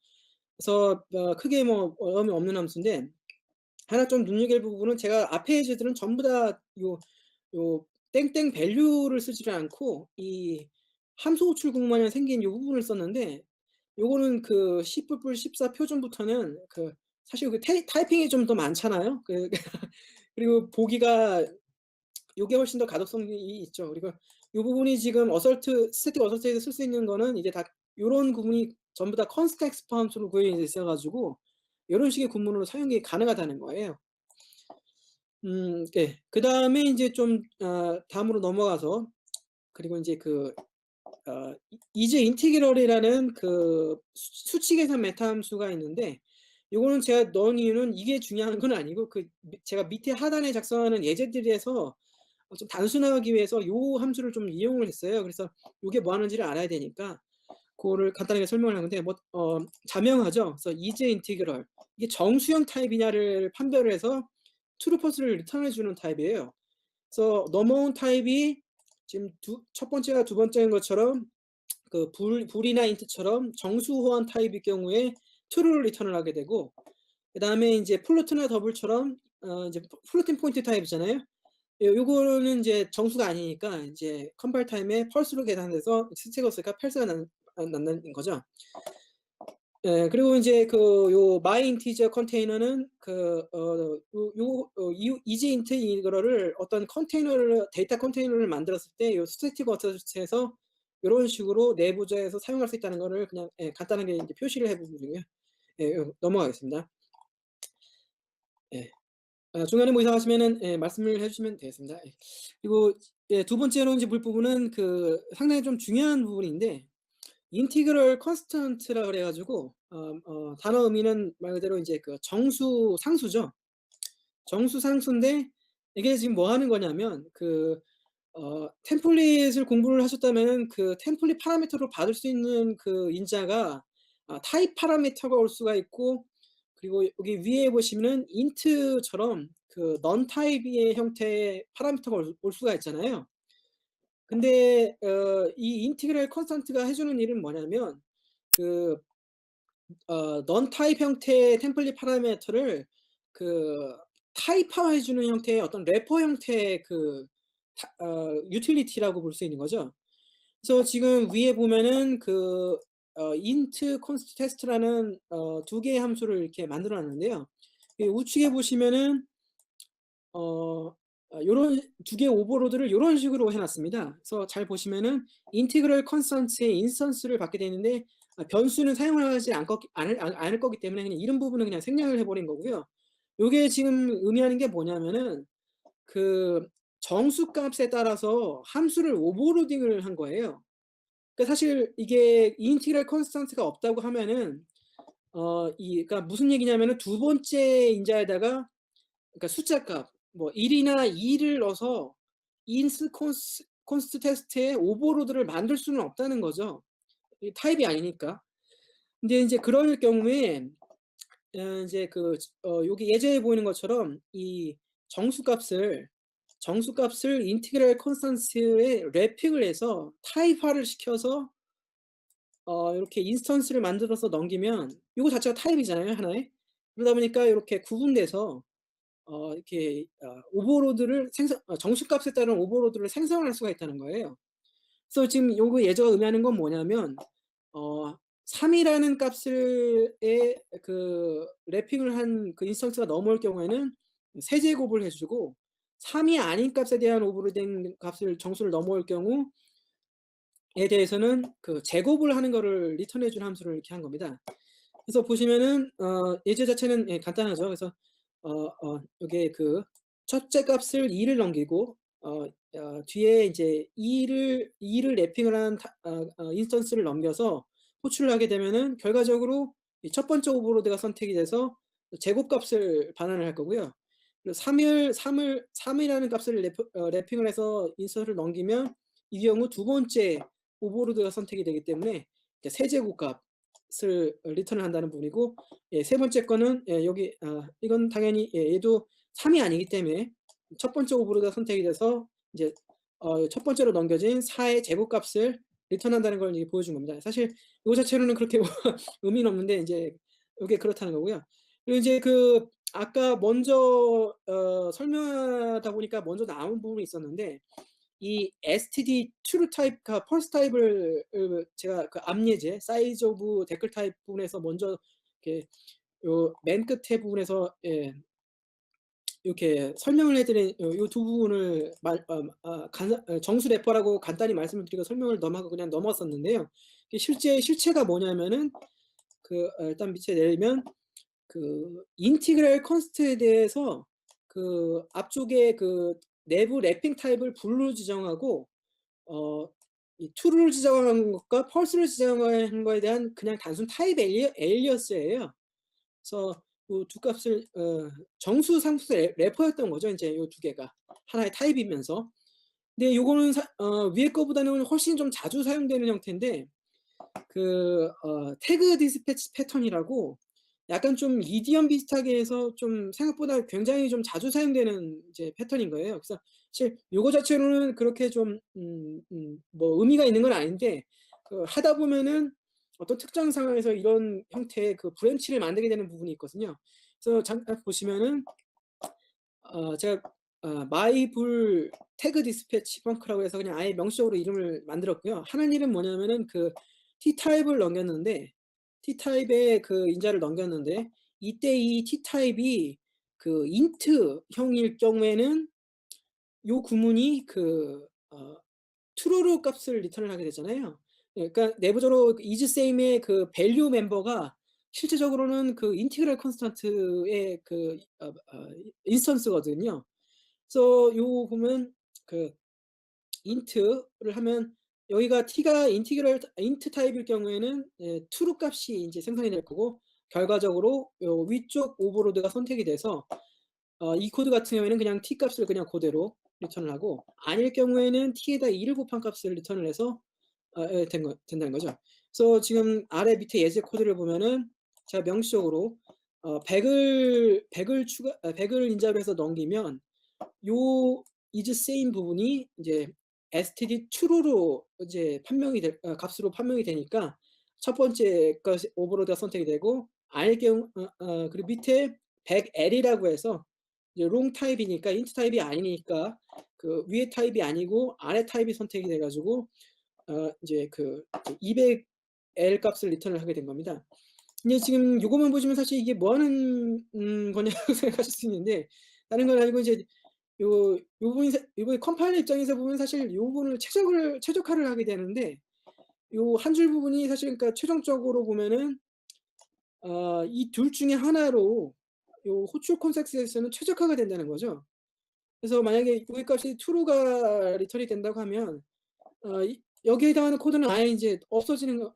그래서 크게 뭐 어려움이 없는 함수인데 하나 좀 눈여겨볼 부분은 제가 앞에 예제들은 전부 다 요 땡땡 밸류를 쓰지를 않고 이 함수 호출국만에 생긴 요 부분을 썼는데 요거는 C++ 14 표준부터는 사실 타이핑이 좀 더 많잖아요. 그리고 보기가 요게 훨씬 더 가독성이 있죠. 그리고 요 부분이 지금 스태틱 어설트에서 쓸 수 있는 거는 이제 다 요런 구문이 전부 다 컨스트 엑스퍼 함수로 구현이 있어 가지고 요런 식의 구문으로 사용이 가능하다는 거예요. 예. 그다음에 인제 좀 다음으로 넘어가서 그리고 인제 이즈 인티그럴이라는 수치 계산 메타 함수가 있는데 요거는 제가 넣은 이유는 이게 중요한 건 아니고 제가 밑에 하단에 작성하는 예제들에서 좀 단순화하기 위해서 요 함수를 좀 이용을 했어요. 그래서 요게 뭐 하는지를 알아야 되니까 고거를 간단하게 설명을 하는데 자명하죠. 그래서 이즈 인티그럴 이게 정수형 타입이냐를 판별을 해서 true, false를 리턴해 주는 타입이에요. 그래서 넘어온 타입이 지금 첫 번째와 두 번째인 것처럼 불이나 인트처럼 정수 호환 타입일 경우에 true를 리턴을 하게 되고, 그다음에 인제 플로트나 더블처럼 이제 플로팅 포인트 타입이잖아요. 요거는 인제 정수가 아니니까 인제 컴파일 타임에 펄스로 계산돼서 스테고스가 펄스가 난다는 거죠. 예. 그리고 인제 요 my integer 컨테이너는 이즈 인트 이거를 어떤 데이터 컨테이너를 만들었을 때 요 스태틱 어서치에서 요런 식으로 내부자에서 사용할 수 있다는 거를 그냥 간단하게 이제 표시를 해 본 거고요. 예. 넘어가겠습니다. 예. 중간에 뭐 이상하시면은 말씀을 해 주시면 되겠습니다. 예. 그리고 두 번째로 이제 볼 부분은 상당히 좀 중요한 부분인데 인티그럴 컨스턴트라 그래 가지고 단어 의미는 말 그대로 인제 정수 상수죠. 정수 상수인데 이게 지금 뭐 하는 거냐면 템플릿을 공부를 하셨다면은 템플릿 파라미터로 받을 수 있는 인자가 타입 파라미터가 올 수가 있고, 그리고 여기 위에 보시면은 int처럼 non 타입의 형태의 파라미터가 올 수가 있잖아요. 근데 이 인티그럴 컨스턴트가 해 주는 일은 뭐냐면 그 non 타입 형태의 템플릿 파라미터를 그 타입화해 주는 형태의 어떤 래퍼 형태의 유틸리티라고 볼 수 있는 거죠. 그래서 지금 위에 보면은 int const test라는 두 개의 함수를 이렇게 만들어 놨는데요. 이 우측에 보시면은 요런 두 개의 오버로드를 요런 식으로 해 놨습니다. 그래서 잘 보시면은 인티그럴 컨스턴트의 인스턴스를 받게 되는데 변수는 사용을 하지 않을 거기 때문에 그냥 이런 부분은 그냥 생략을 해 버린 거고요. 요게 지금 의미하는 게 뭐냐면은 정수 값에 따라서 함수를 오버로딩을 한 거예요. 그러니까 사실 이게 인티그럴 컨스턴트가 없다고 하면은 그러니까 무슨 얘기냐면은 두 번째 인자에다가 그러니까 숫자 값 뭐 1 이나 2를 넣어서 인스 콘스트 테스트에 오버로드를 만들 수는 없다는 거죠. 이 타입이 아니니까. 근데 인제 그럴 경우에 인제 여기 예제에 보이는 것처럼 이 정수값을 인티그럴 컨스턴트에 래핑을 해서 타입화를 시켜서 요렇게 인스턴스를 만들어서 넘기면 요거 자체가 타입이잖아요, 하나의. 그러다 보니까 요렇게 구분돼서 이렇게 오버로드를 정수값에 따른 오버로드를 생성할 수가 있다는 거예요. 그래서 지금 요거 예제가 의미하는 건 뭐냐면 3 이라는 값을 래핑을 한 인스턴스가 넘어올 경우에는 세제곱을 해 주고, 3이 아닌 값에 대한 오버로딩 값을 정수를 넘어올 경우에 대해서는 제곱을 하는 거를 리턴해 주는 함수를 이렇게 한 겁니다. 그래서 보시면은 예제 자체는 간단하죠. 그래서 요게 첫째 값을 2를 넘기고 뒤에 이제 2를 래핑을 한 인스턴스를 넘겨서 호출을 하게 되면은 결과적으로 이 첫 번째 오버로드가 선택이 돼서 제곱값을 반환을 할 거고요. 그리고 3 이라는 값을 래핑을 해서 인스턴스를 넘기면 이 경우 두 번째 오버로드가 선택이 되기 때문에 이제 세제곱값을 리턴을 한다는 부분이고, 세 번째 거는 여기 이건 당연히 얘도 3이 아니기 때문에 첫 번째 오버로드가 선택이 돼서 이제 첫 번째로 넘겨진 4의 제곱값을 리턴한다는 걸 이제 보여준 겁니다. 사실 요 자체로는 그렇게 의미는 없는데 인제 요게 그렇다는 거고요. 그리고 이제 아까 먼저 설명하다 보니까 먼저 나온 부분이 있었는데 이 std true 타입과 false 타입을 제가 앞 예제 사이즈 오브 댓글 타입 부분에서 먼저 이렇게 요 맨 끝에 부분에서 이렇게 설명을 해 드린 요 두 부분을 정수 래퍼라고 간단히 말씀을 드리고 설명을 그냥 넘어갔었는데요. 이게 실체가 뭐냐면은 일단 밑에 내리면 인티그랄 컨스트에 대해서 그 앞쪽에 그 내부 래핑 타입을 블루로 지정하고 이 true를 지정한 것과 false를 지정한 거에 대한 그냥 단순 타입 에일리어스예요. 그래서 그 두 값을 정수 상수 래퍼였던 거죠. 인제 요 두 개가 하나의 타입이면서. 근데 요거는 위에 거보다는 훨씬 좀 자주 사용되는 형태인데 그 태그 디스패치 패턴이라고 약간 좀 이디엄 비슷하게 해서 좀 생각보다 굉장히 좀 자주 사용되는 이제 패턴인 거예요. 그래서 사실 요거 자체로는 그렇게 좀 뭐 의미가 있는 건 아닌데 그 하다 보면은 어떤 특정 상황에서 이런 형태의 그 브랜치를 만들게 되는 부분이 있거든요. 그래서 잠깐 보시면은 제가 마이불 태그 디스패치 펑크라고 해서 그냥 아예 명시적으로 이름을 만들었고요. 하는 일은 뭐냐면은 그 T 타입을 넘겼는데 T 타입의 그 인자를 넘겼는데 이때 이 T 타입이 그 int형일 경우에는 요 구문이 그 true로 값을 리턴을 하게 되잖아요. 예, 그러니까 내부적으로 is same의 그 밸류 멤버가 실제적으로는 그 인티그랄 컨스턴트의 그 인스턴스거든요. 그래서 요 보면 그 int를 하면 여기가 t가 인티그랄 int 타입일 경우에는 true 값이 인제 생성이 될 거고 결과적으로 요 위쪽 오버로드가 선택이 돼서 이 코드 같은 경우에는 그냥 t 값을 그냥 고대로 리턴을 하고 아닐 경우에는 t에다 2를 곱한 값을 리턴을 해서 된다는 거죠. 그래서 지금 아래 밑에 예제 코드를 보면은 제가 명시적으로 100을 인자로 해서 넘기면 요 is same 부분이 이제 std true로 이제 값으로 판명이 되니까 첫 번째 것이 오버로드가 선택이 되고 아닐 경우 그리고 밑에 100L이라고 해서 이제 롱 타입이니까 int 타입이 아니니까 그 위에 타입이 아니고 아래 타입이 선택이 돼 가지고 이제 그 200L 값을 리턴을 하게 된 겁니다. 근데 지금 요거만 보시면 사실 이게 뭐 하는 거냐고 생각하실 수 있는데 다른 건 아니고 이제 요 부분이 컴파일러 입장에서 보면 사실 요 부분을 최적화를 하게 되는데 요 한 줄 부분이 사실 그러니까 최종적으로 보면은 이 둘 중에 하나로 요 호출 콘텍스트에서는 최적화가 된다는 거죠. 그래서 만약에 여기 값이 true가 리턴이 된다고 하면 여기에 해당하는 코드는 아예 인제 없어지는 거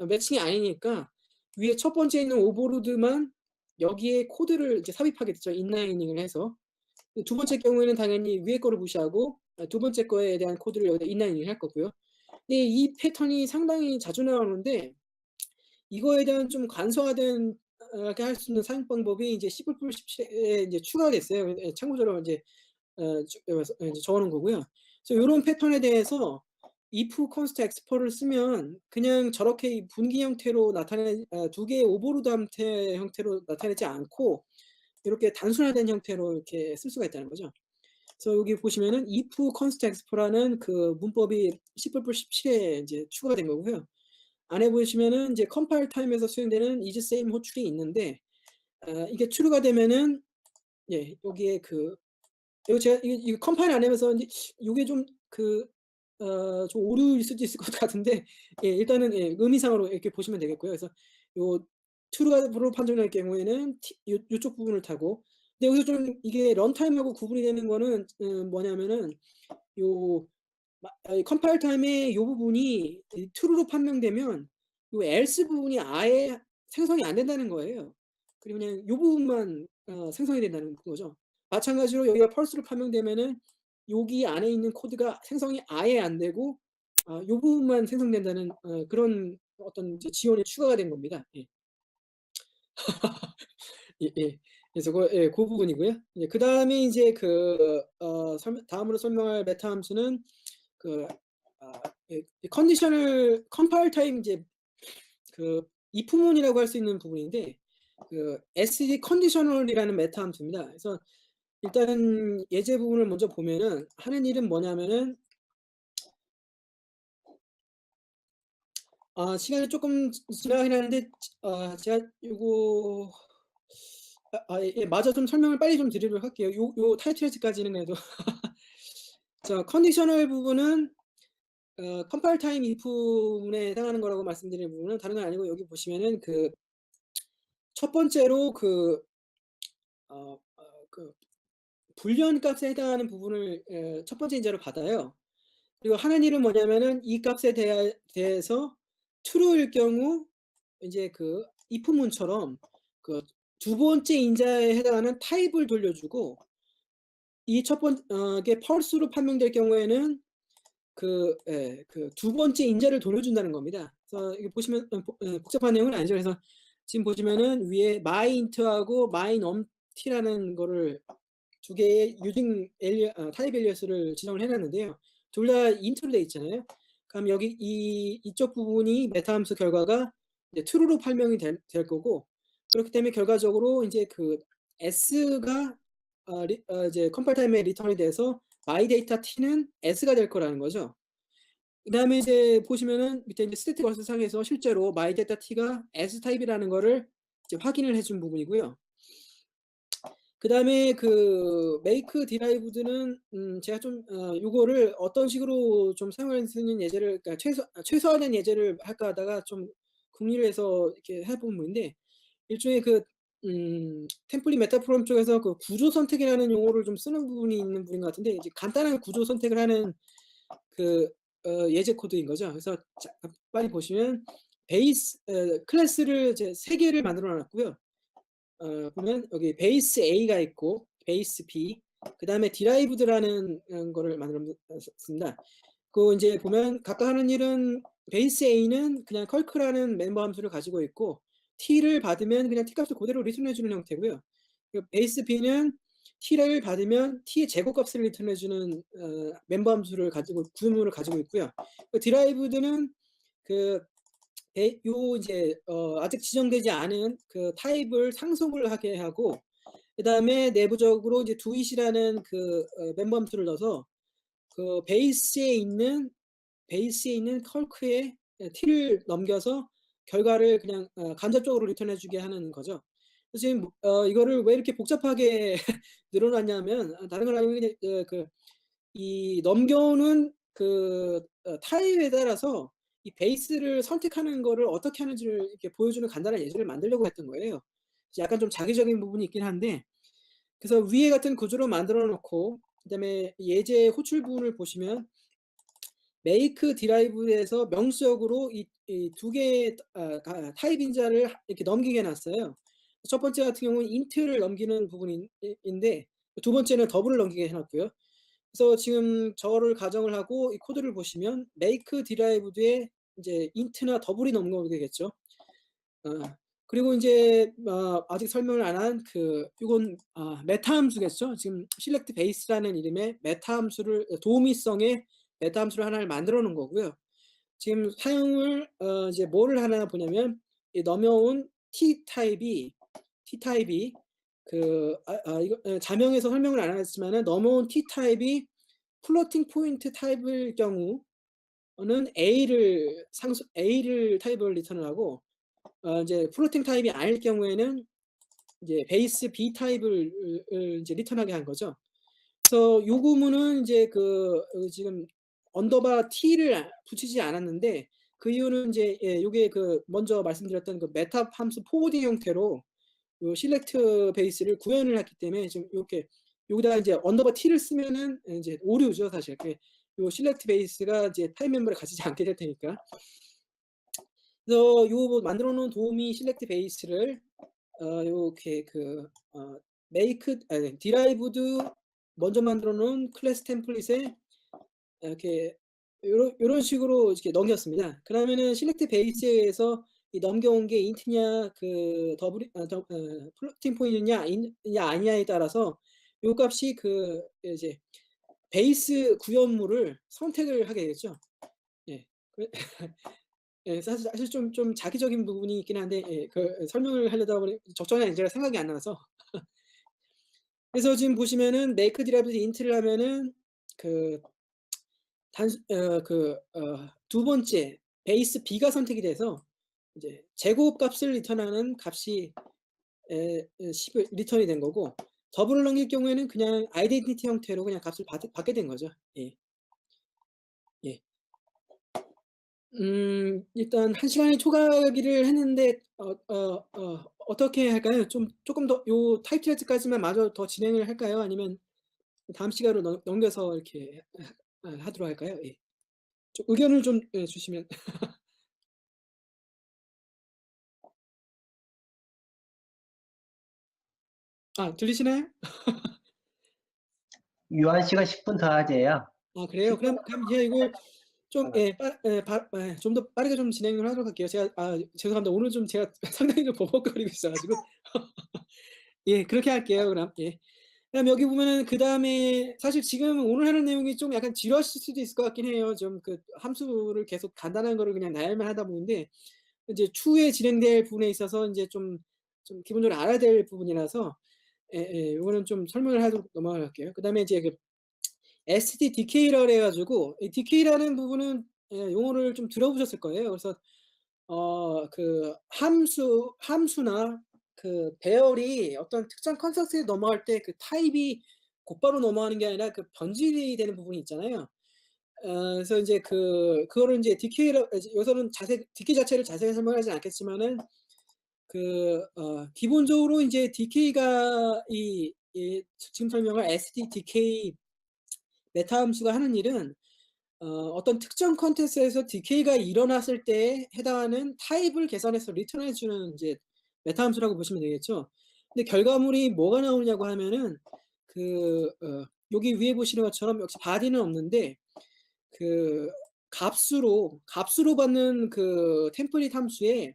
매칭이 아니니까 위에 첫 번째에 있는 오버로드만 여기에 코드를 이제 삽입하겠죠, 인라이닝을 해서. 두 번째 경우에는 당연히 위에 거를 무시하고 두 번째 거에 대한 코드를 여기다 인라이닝을 할 거고요. 근데 이 패턴이 상당히 자주 나오는데 이거에 대한 좀 간소화된 게 할 수 있는 사용 방법이 이제 C++17에 인제 추가가 됐어요. 참고적으로 인제 인제 적어 놓은 거고요. 그래서 요런 패턴에 대해서 if const export를 쓰면 그냥 저렇게 이 분기 형태로 두 개의 오버로드 형태로 나타내지 않고 이렇게 단순화된 형태로 이렇게 쓸 수가 있다는 거죠. 그래서 여기 보시면은 if const export라는 그 문법이 C++17에 인제 추가가 된 거고요. 안에 보시면은 이제 컴파일 타임에서 수행되는 is same 호출이 있는데 이게 true가 되면은 여기에 이거 제가 이거 컴파일 안 하면서 인제 요게 좀 좀 오류일 수도 있을 것 같은데 일단은 의미상으로 이렇게 보시면 되겠고요. 그래서 요 true로 판정될 경우에는 요쪽 부분을 타고 근데 여기서 좀 이게 런타임하고 구분이 되는 거는 뭐냐면은 요 이 컴파일 타임에 요 부분이 이 true로 판명되면 요 else 부분이 아예 생성이 안 된다는 거예요. 그리고 그냥 요 부분만 생성이 된다는 거죠. 마찬가지로 여기가 false로 판명되면은 여기 안에 있는 코드가 생성이 아예 안 되고 요 부분만 생성된다는 그런 어떤 이제 지원이 추가가 된 겁니다. 예. 예예. 그래서 고 부분이고요. 그다음에 이제 다음으로 설명할 메타 함수는 그 이 컨디셔널 컴파일 타임 이제 if문이라고 할 수 있는 부분인데 sd 컨디셔널이라는 메타 함수입니다. 그래서 일단은 예제 부분을 먼저 보면은 하는 일은 뭐냐면은 시간이 쪼끔 지나가긴 하는데 제가 요거 마저 좀 설명을 빨리 좀 드리도록 할게요. 요 타이틀즈까지는 그래도 자 컨디셔널 부분은 컴파일 타임 if문에 해당하는 거라고 말씀드린 부분은 다른 건 아니고 여기 보시면은 첫 번째로 그 불리한 값에 해당하는 부분을 첫 번째 인자로 받아요. 그리고 하는 일은 뭐냐면은 이 값에 대해서 true일 경우 인제 그 if문처럼 그 두 번째 인자에 해당하는 타입을 돌려주고 이 게 false로 판명될 경우에는 그 두 번째 인자를 돌려준다는 겁니다. 그래서 이게 보시면 복잡한 내용은 아니죠. 그래서 지금 보시면은 위에 myInt하고 myNumT라는 거를 두 개의 타입 엘리어스를 지정을 해 놨는데요. 둘 다 int로 돼 있잖아요. 그럼 여기 이쪽 부분이 메타 함수 결과가 이제 true로 판명이 될 거고, 그렇기 때문에 결과적으로 인제 그 s가 이제 컴파일 타임에 리턴이 돼서 myData t는 s가 될 거라는 거죠. 그다음에 이제 보시면은 밑에 이제 스태틱 얼스 상에서 실제로 myData t가 s 타입이라는 거를 이제 확인을 해준 부분이고요. 그다음에 그 make derived는 제가 좀 요거를 어떤 식으로 좀 사용할 수 있는 예제를, 그러니까 최소화된 예제를 할까 하다가 좀 궁리를 해서 이렇게 해 본 부분인데, 일종의 그 템플릿 메타프롬 쪽에서 그 구조 선택이라는 용어를 좀 쓰는 부분이 있는 부분 같은데, 이제 간단한 구조 선택을 하는 그 예제 코드인 거죠. 그래서 자 빨리 보시면 클래스를 이제 3 개를 만들어 놨고요. 보면 여기 베이스 A가 있고 베이스 B, 그다음에 deriveder라는 거를 만들어 놨습니다. 그 인제 보면 각각 하는 일은 베이스 A는 그냥 컬크라는 멤버 함수를 가지고 있고 t를 받으면 그냥 t 값을 그대로 리턴해 주는 형태고요. 그 베이스 B는 t를 받으면 t의 제곱값을 리턴해 주는 멤버 함수를 가지고 구조물을 가지고 있고요. 그 deriveder는 그 요 이제 아직 지정되지 않은 그 타입을 상속을 하게 하고, 그다음에 내부적으로 이제 doit이라는 그 멤버 함수를 넣어서 그 베이스에 있는 컬크에 t를 넘겨서 결과를 그냥 간접적으로 리턴해 주게 하는 거죠. 그래서 지금 이거를 왜 이렇게 복잡하게 늘어 놨냐면, 다른 건 아니고 그냥 이 넘겨오는 타입에 따라서 이 베이스를 선택하는 거를 어떻게 하는지를 이렇게 보여주는 간단한 예제를 만들려고 했던 거예요. 약간 좀 자기적인 부분이 있긴 한데, 그래서 위에 같은 구조로 만들어 놓고 그다음에 예제 호출 부분을 보시면 make deriv에서 명시적으로 이 두 개의 타입 인자를 이렇게 넘기게 해 놨어요. 첫 번째 같은 경우는 int를 넘기는 부분인데, 두 번째는 더블을 넘기게 해 놨고요. 그래서 지금 저를 가정을 하고 이 코드를 보시면 make derived에 이제 int나 더블이 넘어오겠죠. 어 그리고 인제 아직 설명을 안 한 요건 메타 함수겠죠. 지금 select base라는 이름의 메타 함수를, 도우미성의 메타 함수를 하나를 만들어 놓은 거고요. 지금 사용을 이제 뭐를 하나 보냐면, 이 넘어온 T 타입이 이거 자명에서 설명을 안 했지만은 넘어온 T 타입이 플로팅 포인트 타입일 경우는 A를 타입을 리턴을 하고, 이제 플로팅 타입이 아닐 경우에는 이제 베이스 B 타입을 이제 리턴하게 한 거죠. 그래서 요 구문은 이제 지금 언더바 t를 붙이지 않았는데, 그 이유는 이제 요게 먼저 말씀드렸던 메타 함수 포워딩 형태로 요 select 베이스를 구현을 했기 때문에 지금 요렇게 여기다가 이제 언더바 t를 쓰면은 인제 오류죠 사실. 요 select 베이스가 이제 타입 멤버를 가지지 않게 될 테니까. 그래서 요 만들어 놓은 도우미 select 베이스를 요렇게 derived 먼저 만들어 놓은 클래스 템플릿에 이렇게 요런 식으로 이렇게 넘겼습니다. 그러면은 select 베이스에서 이 넘겨온 게 int냐 플로팅 포인트냐 냐 아니냐에 따라서 요 값이 이제 베이스 구현물을 선택을 하게 되죠. 예. 예, 사실 좀 자기적인 부분이 있긴 한데, 설명을 하려다 보니 적절한 예제가 생각이 안 나서. 그래서 지금 보시면은 make derived int를 하면은 그 두 번째 베이스 B가 선택이 돼서 이제 제곱값을 리턴하는 값이 10을 리턴이 된 거고, 더블을 넘길 경우에는 그냥 아이덴티티 형태로 그냥 값을 받게 된 거죠. 예. 예. 일단 1 시간이 초과하기를 했는데 어떻게 할까요? 조금 더 요 타입트레이트까지만 마저 더 진행을 할까요? 아니면 다음 시간으로 넘겨서 이렇게 하도록 할까요? 예. 좀 의견을 좀 예 주시면. 들리시나요? 유한 씨가 10분 더 하재요. 그래요? 그럼 제가 이걸 좀 좀 더 빠르게 좀 진행을 하도록 할게요. 제가 죄송합니다. 오늘 좀 제가 상당히 좀 버벅거리고 있어 가지고. 예, 그렇게 할게요 그럼. 예. 그다음 여기 보면은 그다음에 사실 지금 오늘 하는 내용이 좀 약간 지루하실 수도 있을 것 같긴 해요. 좀 그 함수를 계속 간단한 거를 그냥 나열만 하다 보는데 이제 추후에 진행될 부분에 있어서 인제 좀 기본적으로 알아야 될 부분이라서 예예 요거는 좀 설명을 하도록 넘어갈게요. 그다음에 이제 그 ST 디케이라 그래 가지고 이 디케이라는 부분은 용어를 좀 들어보셨을 거예요. 그래서 그 함수나 그 배열이 어떤 특정 컨스트런트에 넘어갈 때 그 타입이 곧바로 넘어가는 게 아니라 그 변질이 되는 부분이 있잖아요. 그래서 인제 그거를 인제 디케이라 이제 여기서는 디케이 자체를 자세히 설명하진 않겠지만은 기본적으로 인제 디케이가 지금 설명할 ST 디케이 메타 함수가 하는 일은 어떤 특정 컨텍스트에서 디케이가 일어났을 때에 해당하는 타입을 계산해서 리턴해 주는 이제 메타 함수라고 보시면 되겠죠. 근데 결과물이 뭐가 나오냐고 하면은 여기 위에 보시는 것처럼 역시 body는 없는데 그 값으로 받는 그 템플릿 함수에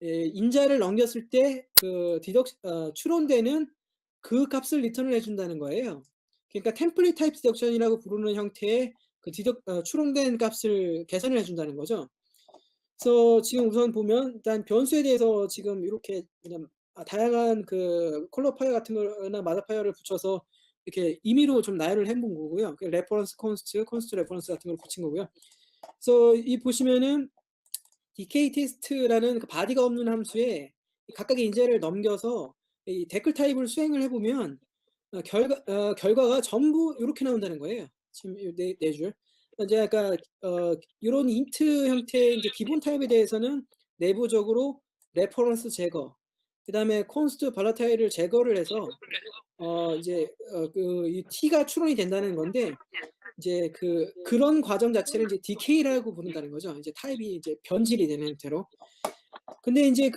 인자를 넘겼을 때 추론되는 그 값을 리턴을 해 준다는 거예요. 그러니까 템플릿 타입 디덕션이라고 부르는 형태의 추론된 값을 계산을 해 준다는 거죠. 그래서 지금 우선 보면 일단 변수에 대해서 지금 요렇게 그냥 다양한 그 컬러 파일 같은 거나 마더 파일을 붙여서 이렇게 임의로 좀 나열을 해본 거고요. 그 레퍼런스 콘스트 레퍼런스 같은 걸 붙인 거고요. 그래서 이 보시면은 decay test라는 그 body가 없는 함수에 각각의 인자를 넘겨서 이 데클 타입을 수행을 해 보면 결과가 전부 요렇게 나온다는 거예요. 지금 요 네 줄. 이제 아까 요런 인트 형태의 인제 기본 타입에 대해서는 내부적으로 레퍼런스 제거, 그다음에 const volatile 제거를 해서 이제 이 t가 추론이 된다는 건데 이제 그런 과정 자체를 이제 decay라고 부른다는 거죠. 이제 타입이 이제 변질이 되는 형태로. 근데 인제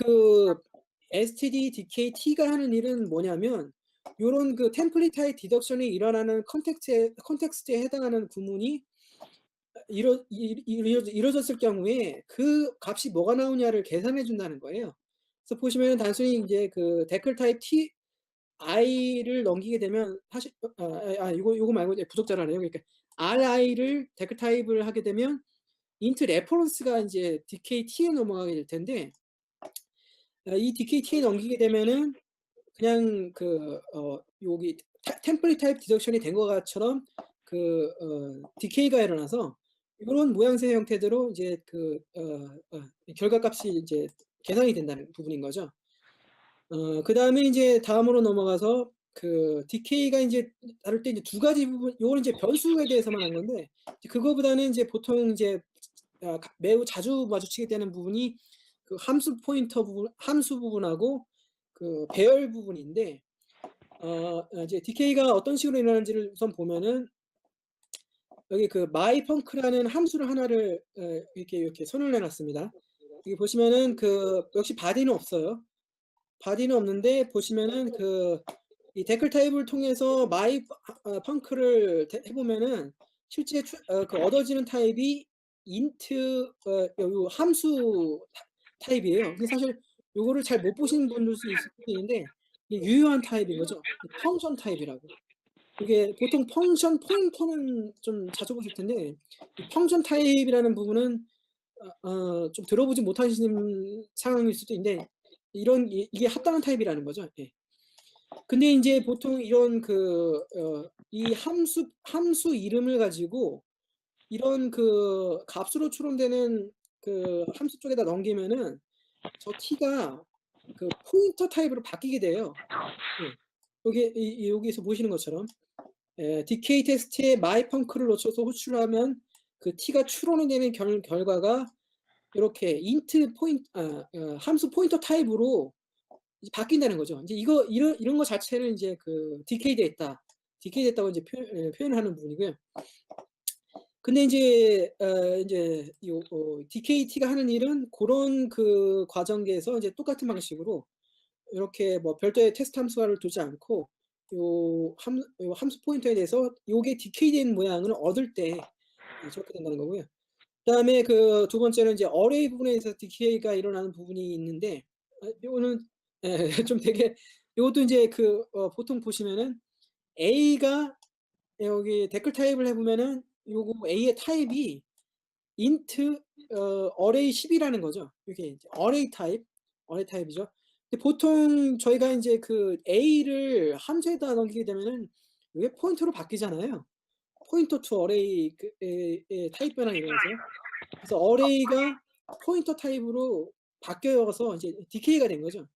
std decay t가 하는 일은 뭐냐면 요런 그 템플릿 타입 디덕션이 일어나는 컨텍스트에 해당하는 구문이 이루어졌을 경우에 그 값이 뭐가 나오냐를 계산해 준다는 거예요. 그래서 보시면은 단순히 인제 그 데클 타입 i를 넘기게 되면 사실 요거 말고 이제 부적절하네요. 그러니까 ri를 데크 타입을 하게 되면 int reference가 인제 decay t에 넘어가게 될 텐데 이 decay t에 넘기게 되면은 그냥 여기 템플릿 타입 디덕션이 된 것처럼 decay가 일어나서 요런 모양새 형태대로 이제 결과값이 이제 계산이 된다는 부분인 거죠. 그다음에 인제 다음으로 넘어가서 decay가 인제 다룰 때 이제 두 가지 부분 요거는 이제 변수에 대해서만 한 건데 이제 그거보다는 인제 보통 인제 매우 자주 마주치게 되는 부분이 그 함수 부분하고 그 배열 부분인데 이제 decay가 어떤 식으로 일어나는지를 우선 보면은 여기 myfunc라는 함수를 하나를 이렇게 손을 내 놨습니다. 여기 보시면은 역시 body는 없어요. body는 없는데 보시면은 이 데클 타입을 통해서 myfunc를 해 보면은 실제 얻어지는 타입이 int 요 함수 타입이에요. 근데 사실 요거를 잘 못 보시는 분들 수 있을 수도 있는데 이게 유효한 타입인 거죠. 펑션 타입이라고. 이게 보통 펑션 포인터는 좀 자주 보실 텐데 이 펑션 타입이라는 부분은 좀 들어보지 못하시는 상황일 수도 있는데 이게 합당한 타입이라는 거죠. 예. 근데 인제 보통 이런 이 함수 이름을 가지고 이런 값으로 추론되는 함수 쪽에다 넘기면은 저 t가 포인터 타입으로 바뀌게 돼요. 예. 여기에서 보시는 것처럼 decay 테스트에 myfunc를 놓쳐서 호출하면 t가 추론이 되는 결과가 요렇게 함수 포인터 타입으로 이제 바뀐다는 거죠. 인제 이런 거 자체를 인제 그 디케이 됐다. 디케이 됐다고 인제 표현을 하는 부분이고요. 근데 인제 인제 DKT가 하는 일은 고런 그 과정계에서 이제 똑같은 방식으로 요렇게 뭐 별도의 테스트 함수화를 두지 않고 요 함수 포인터에 대해서 요게 디케이 된 모양을 얻을 때 저렇게 된다는 거고요. 그다음에 그 두 번째는 이제 어레이 부분에 서 디케이가 일어나는 부분이 있는데 요거는 예 좀 되게 요것도 인제 그 보통 보시면은 A가 여기 댓글 타입을 해 보면은 요거 A의 타입이 int array 10 이라는 거죠. 이게 이제 array 타입이죠. 근데 보통 저희가 인제 그 A를 함수에다 넘기게 되면은 이게 포인터로 바뀌잖아요. 포인터 투 array 의 타입 변환이 일어나죠. 그래서 array가 포인터 타입으로 바뀌어서 이제 DK가 된 거죠.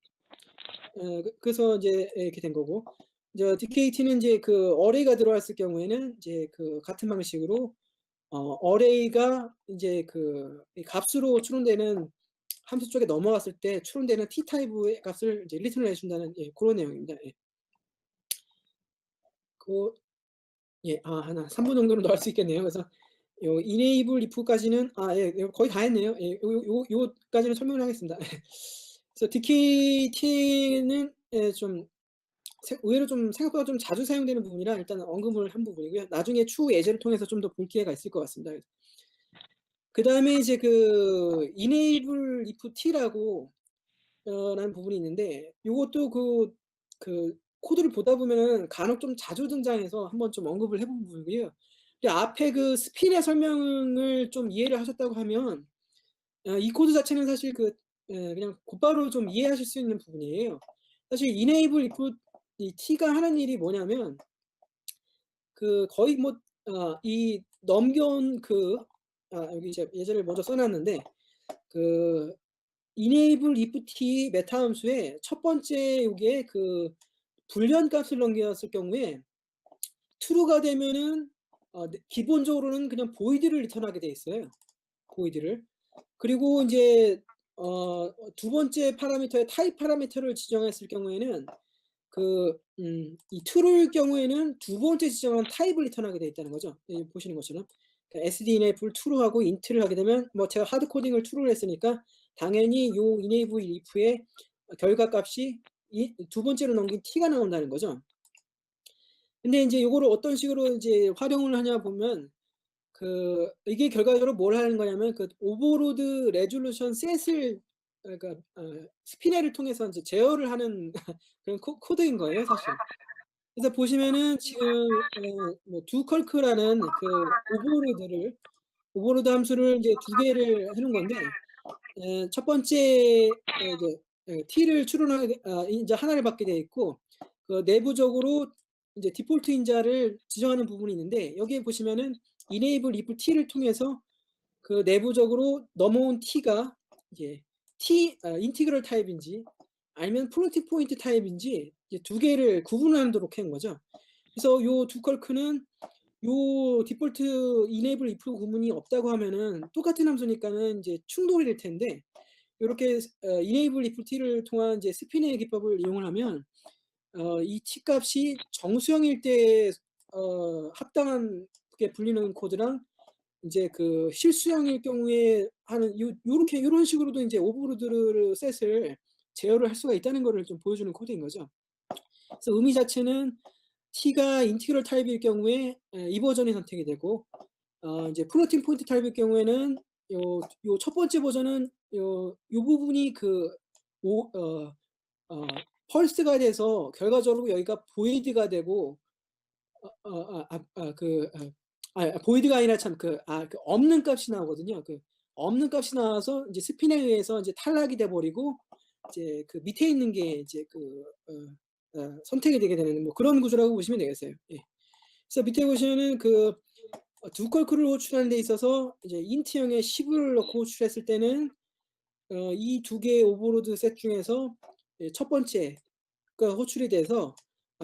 그래서 인제 이렇게 된 거고 이제 DKT는 인제 그 array가 들어왔을 경우에는 이제 그 같은 방식으로 array가 인제 그 이 값으로 추론되는 함수 쪽에 넘어갔을 때 추론되는 t 타입의 값을 이제 리턴을 해 준다는 고런 내용입니다. 예. 그 예 한 3분 정도는 더 할 수 있겠네요. 그래서 요 enable if까지는 거의 다 했네요. 예. 요까지는 설명을 하겠습니다. 그래서 DKT는 좀 의외로 좀 생각보다 좀 자주 사용되는 부분이라 일단 언급을 한 부분이고요. 나중에 추후 예제를 통해서 좀 더 볼 기회가 있을 것 같습니다. 그다음에 이제 그 enable if t라고 라는 부분이 있는데 요것도 그 코드를 보다 보면은 간혹 좀 자주 등장해서 한번 좀 언급을 해본 부분이고요. 근데 앞에 그 스핀의 설명을 좀 이해를 하셨다고 하면 이 코드 자체는 사실 그냥 곧바로 좀 이해하실 수 있는 부분이에요. 사실 enable if 이 t가 하는 일이 뭐냐면 그 거의 뭐 이 넘겨온 여기 이제 예제를 먼저 써 놨는데 그 enable if t 메타 함수의 첫 번째 요게 그 불리한 값을 넘겼을 경우에 true가 되면은 기본적으로는 그냥 void를 리턴하게 돼 있어요. void를. 그리고 인제 두 번째 파라미터의 타입 파라미터를 지정했을 경우에는 이 true일 경우에는 두 번째 지정한 타입을 리턴하게 돼 있다는 거죠. 여기 보시는 것처럼. 그러니까 sd-enable true하고 int를 하게 되면 뭐 제가 하드 코딩을 true를 했으니까 당연히 요 enable if의 결과값이 이 두 번째로 넘긴 t가 나온다는 거죠. 근데 인제 요거를 어떤 식으로 인제 활용을 하냐 보면 이게 결과적으로 뭘 하는 거냐면 오버로드 레졸루션 셋을 그러니까 스피내를 통해서 인제 제어를 하는 그런 코드인 거예요, 사실. 그래서 보시면은 지금 뭐 doCalc라는 오버로드 함수를 이제 두 개를 해 놓은 건데 첫 번째 이제 t를 추론하게 인자 하나를 받게 되어 있고 그 내부적으로 이제 디폴트 인자를 지정하는 부분이 있는데 여기에 보시면은 enable if t를 통해서 그 내부적으로 넘어온 t가 이제 인티그럴 타입인지 아니면 플로팅 포인트 타입인지 이제 두 개를 구분하도록 한 거죠. 그래서 요 doCalc는 요 디폴트 enable if 구문이 없다고 하면은 똑같은 함수니까는 이제 충돌이 될 텐데 요렇게 enable if t를 통한 이제 스피내 기법을 이용을 하면 이 t 값이 정수형일 때 합당하게 불리는 코드랑 인제 그 실수형일 경우에 하는 요런 식으로도 인제 오버로드 셋을 제어를 할 수가 있다는 거를 좀 보여주는 코드인 거죠. 그래서 의미 자체는 t가 인티그럴 타입일 경우에 이 버전이 선택이 되고 이제 플로팅 포인트 타입일 경우에는 요 첫 번째 버전은 요 부분이 오 어 펄스가 돼서 결과적으로 여기가 void가 되고 void가 아니라 참 없는 값이 나오거든요. 없는 값이 나와서 이제 스핀에 의해서 이제 탈락이 돼 버리고 이제 그 밑에 있는 게 이제 선택이 되게 되는 뭐 그런 구조라고 보시면 되겠어요. 예. 그래서 밑에 보시면은 doCalc를 호출하는 데 있어서 이제 int형의 10을 넣고 호출했을 때는 이 두 개의 오버로드 셋 중에서 첫 번째가 호출이 돼서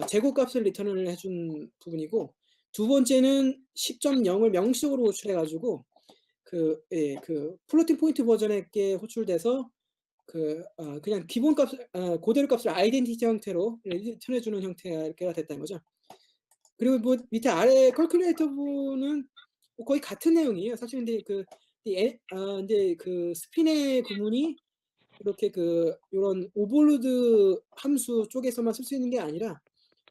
제곱값을 리턴을 해준 부분이고 두 번째는 10.0을 명시적으로 호출해 가지고 플로팅 포인트 버전에 게 호출돼서 그냥 기본 값을 고대로 값을 아이덴티티 형태로 리턴해 주는 형태가 됐다는 거죠. 그리고 뭐 밑에 아래 컬큘레이터 부분은 뭐 거의 같은 내용이에요. 사실 근데 근데 그 스핀의 구문이 이렇게 요런 오버로드 함수 쪽에서만 쓸 수 있는 게 아니라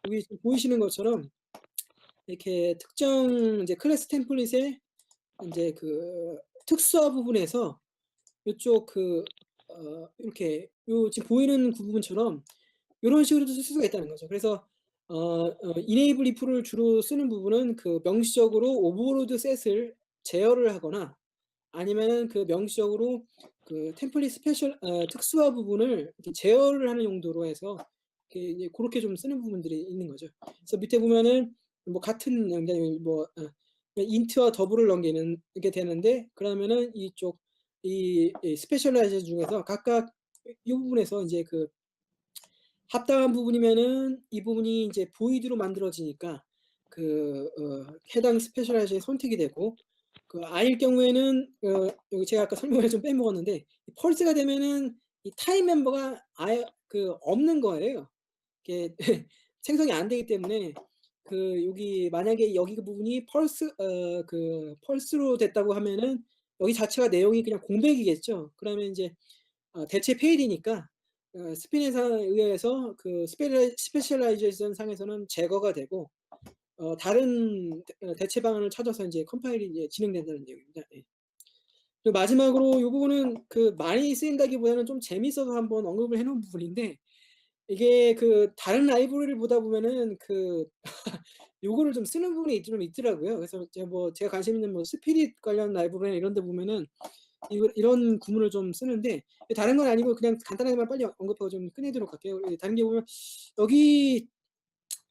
여기 지금 보이시는 것처럼 이렇게 특정 이제 클래스 템플릿의 인제 특수화 부분에서 요쪽 이렇게 요 지금 보이는 부분처럼 요런 식으로도 쓸 수가 있다는 거죠. 그래서 enable if를 주로 쓰는 부분은 명시적으로 오버로드 셋을 제어를 하거나 아니면은 명시적으로 템플릿 특수화 부분을 이렇게 제어를 하는 용도로 해서 이렇게 이제 고렇게 좀 쓰는 부분들이 있는 거죠. 그래서 밑에 보면은 뭐 같은 그러니까 뭐 int와 더블을 넘기는 게 되는데 그러면은 이쪽 이 스페셜라이즈 중에서 각각 이 부분에서 인제 합당한 부분이면은 이 부분이 이제 보이드로 만들어지니까 해당 스페셜라이즈에 선택이 되고 아닐 경우에는 여기 제가 아까 설명을 좀 빼먹었는데 이 펄스가 되면은 이 타임 멤버가 아예 없는 거예요. 이게 생성이 안 되기 때문에 여기 만약에 여기 부분이 펄스로 됐다고 하면은 여기 자체가 내용이 그냥 공백이겠죠. 그러면 인제 대체 페일이니까 스피넷에 의해서 스페셜라이제이션 상에서는 제거가 되고 다른 대체 방안을 찾아서 인제 컴파일이 이제 진행된다는 내용입니다. 예. 그리고 마지막으로 요 부분은 많이 쓰인다기보다는 좀 재밌어서 한번 언급을 해 놓은 부분인데 이게 다른 라이브러리를 보다 보면은 요거를 좀 쓰는 부분이 좀 있더라고요. 그래서 제가 관심 있는 뭐 스피릿 관련 라이브러리나 이런 데 보면은 이런 구문을 좀 쓰는데 다른 건 아니고 그냥 간단하게만 빨리 언급하고 좀 끝내도록 할게요. 다른 게 보면 여기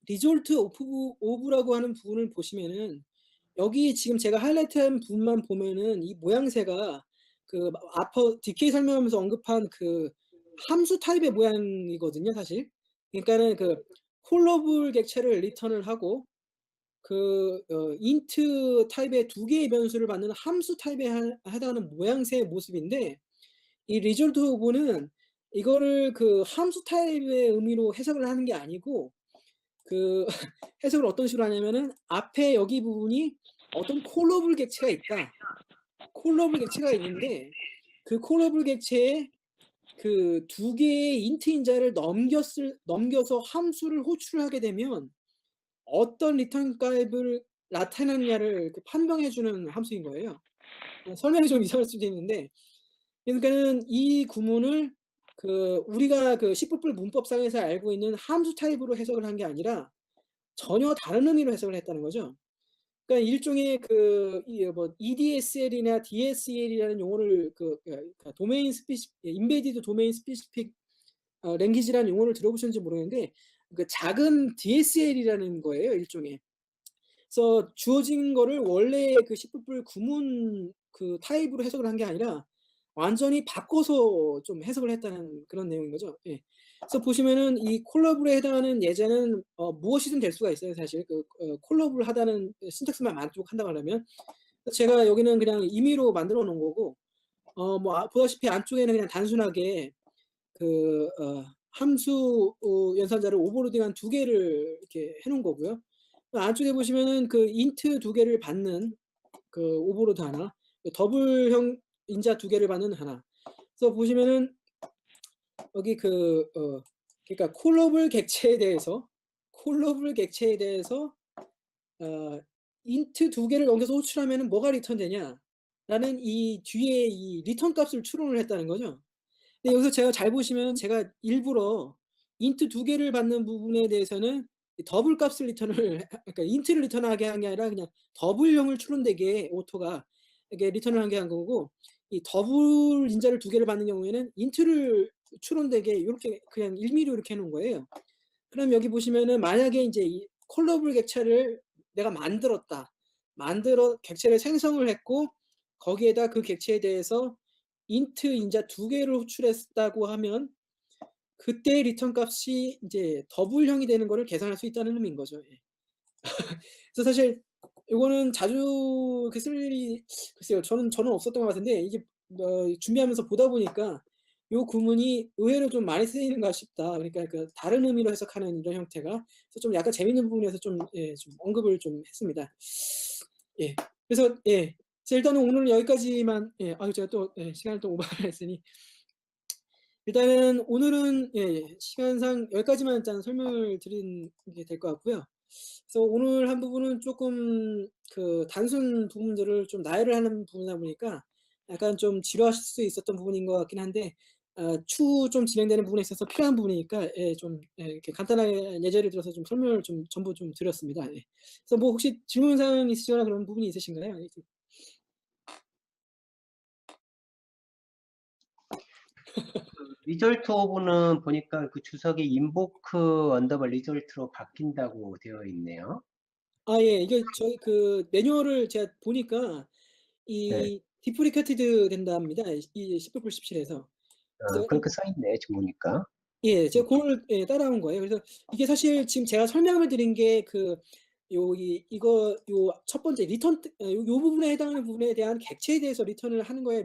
result of라고 하는 부분을 보시면은 여기 지금 제가 하이라이트한 부분만 보면은 이 모양새가 앞서 DK 설명하면서 언급한 함수 타입의 모양이거든요, 사실. 그러니까는 콜러블 객체를 리턴을 하고 int 타입의 2개의 변수를 받는 함수 타입에 해당하는 모양새의 모습인데 이 result of는 이거를 함수 타입의 의미로 해석을 하는 게 아니고 해석을 어떤 식으로 하냐면은 앞에 여기 부분이 어떤 콜러블 객체가 있다. 콜러블 객체가 있는데 콜러블 객체에 2개의 int 인자를 넘겨서 함수를 호출을 하게 되면 어떤 리턴 값을 나타내느냐를 판명해 주는 함수인 거예요. 설명이 좀 이상할 수도 있는데 그러니까는 이 구문을 우리가 C++ 문법상에서 알고 있는 함수 타입으로 해석을 한 게 아니라 전혀 다른 의미로 해석을 했다는 거죠. 그러니까 일종의 EDSL이나 DSL이라는 용어를 도메인 인베디드 도메인 스페시픽 랭귀지라는 용어를 들어보셨는지 모르겠는데 작은 DSL이라는 거예요, 일종의. 그래서 주어진 거를 원래 C++ 구문 타입으로 해석을 한 게 아니라 완전히 바꿔서 좀 해석을 했다는 그런 내용인 거죠. 예. 그래서 보시면은 이 콜러블에 해당하는 예제는 무엇이든 될 수가 있어요, 사실. 콜러블하다는 신텍스만 만족한다고 하려면. 제가 여기는 그냥 임의로 만들어 놓은 거고 보다시피 안쪽에는 그냥 단순하게 함수 연산자를 오버로딩한 2개를 이렇게 해 놓은 거고요. 안쪽에 보시면은 int 2개를 받는 오버로드 하나, 더블형 인자 2개를 받는 하나. 그래서 보시면은 여기 그러니까 콜러블 객체에 대해서 int 2개를 넘겨서 호출하면은 뭐가 리턴되냐라는 이 뒤에 이 리턴 값을 추론을 했다는 거죠. 근데 여기서 제가 잘 보시면 제가 일부러 int 2개를 받는 부분에 대해서는 더블 값을 그러니까 int를 리턴하게 한 게 아니라 그냥 더블형을 추론되게 오토가 이렇게 리턴을 한 거고 이 더블 인자를 2개를 받는 경우에는 int를 추론되게 요렇게 그냥 일미로 이렇게 해 놓은 거예요. 그럼 여기 보시면은 만약에 인제 이 콜러블 객체를 내가 객체를 생성을 했고 거기에다 그 객체에 대해서 int 인자 2개를 호출했다고 하면 그때 리턴 값이 인제 더블형이 되는 거를 계산할 수 있다는 의미인 거죠. 예. 그래서 사실 요거는 자주 쓸 일이 글쎄요. 저는 없었던 것 같은데 이게 준비하면서 보다 보니까 요 구문이 의외로 좀 많이 쓰이는가 싶다. 그러니까 그 다른 의미로 해석하는 이런 형태가. 그래서 좀 약간 재밌는 부분에서 좀 좀 언급을 좀 했습니다. 예. 그래서 예. 그래서 일단은 오늘은 여기까지만 아유 제가 또 시간을 또 오버를 했으니 일단은 오늘은 시간상 여기까지만 일단 설명을 드리는 게 될 것 같고요. 그래서 오늘 한 부분은 쪼끔 그 단순 부분들을 좀 나열을 하는 부분이다 보니까 약간 좀 지루하실 수 있었던 부분인 것 같긴 한데 추후 좀 진행되는 부분에 있어서 필요한 부분이니까 좀 이렇게 간단하게 예제를 들어서 좀 설명을 좀 전부 좀 드렸습니다. 예. 그래서 뭐 혹시 질문 사항 있으시거나 그런 부분이 있으신가요? 리졸트 오브는 보니까 그 주석이 인보크 언더바 리졸트로 바뀐다고 되어 있네요. 예. 이게 저희 그 매뉴얼을 제가 보니까 네. 이 디프리케이티드 된답니다. 이 10.17에서. 그래서 그렇게 써 있네, 지금 보니까. 제가 그걸 따라온 거예요. 그래서 이게 사실 지금 제가 설명을 드린 게 그 이거 요 첫 번째 리턴 요 부분에 해당하는 부분에 대한 객체에 대해서 리턴을 하는 거에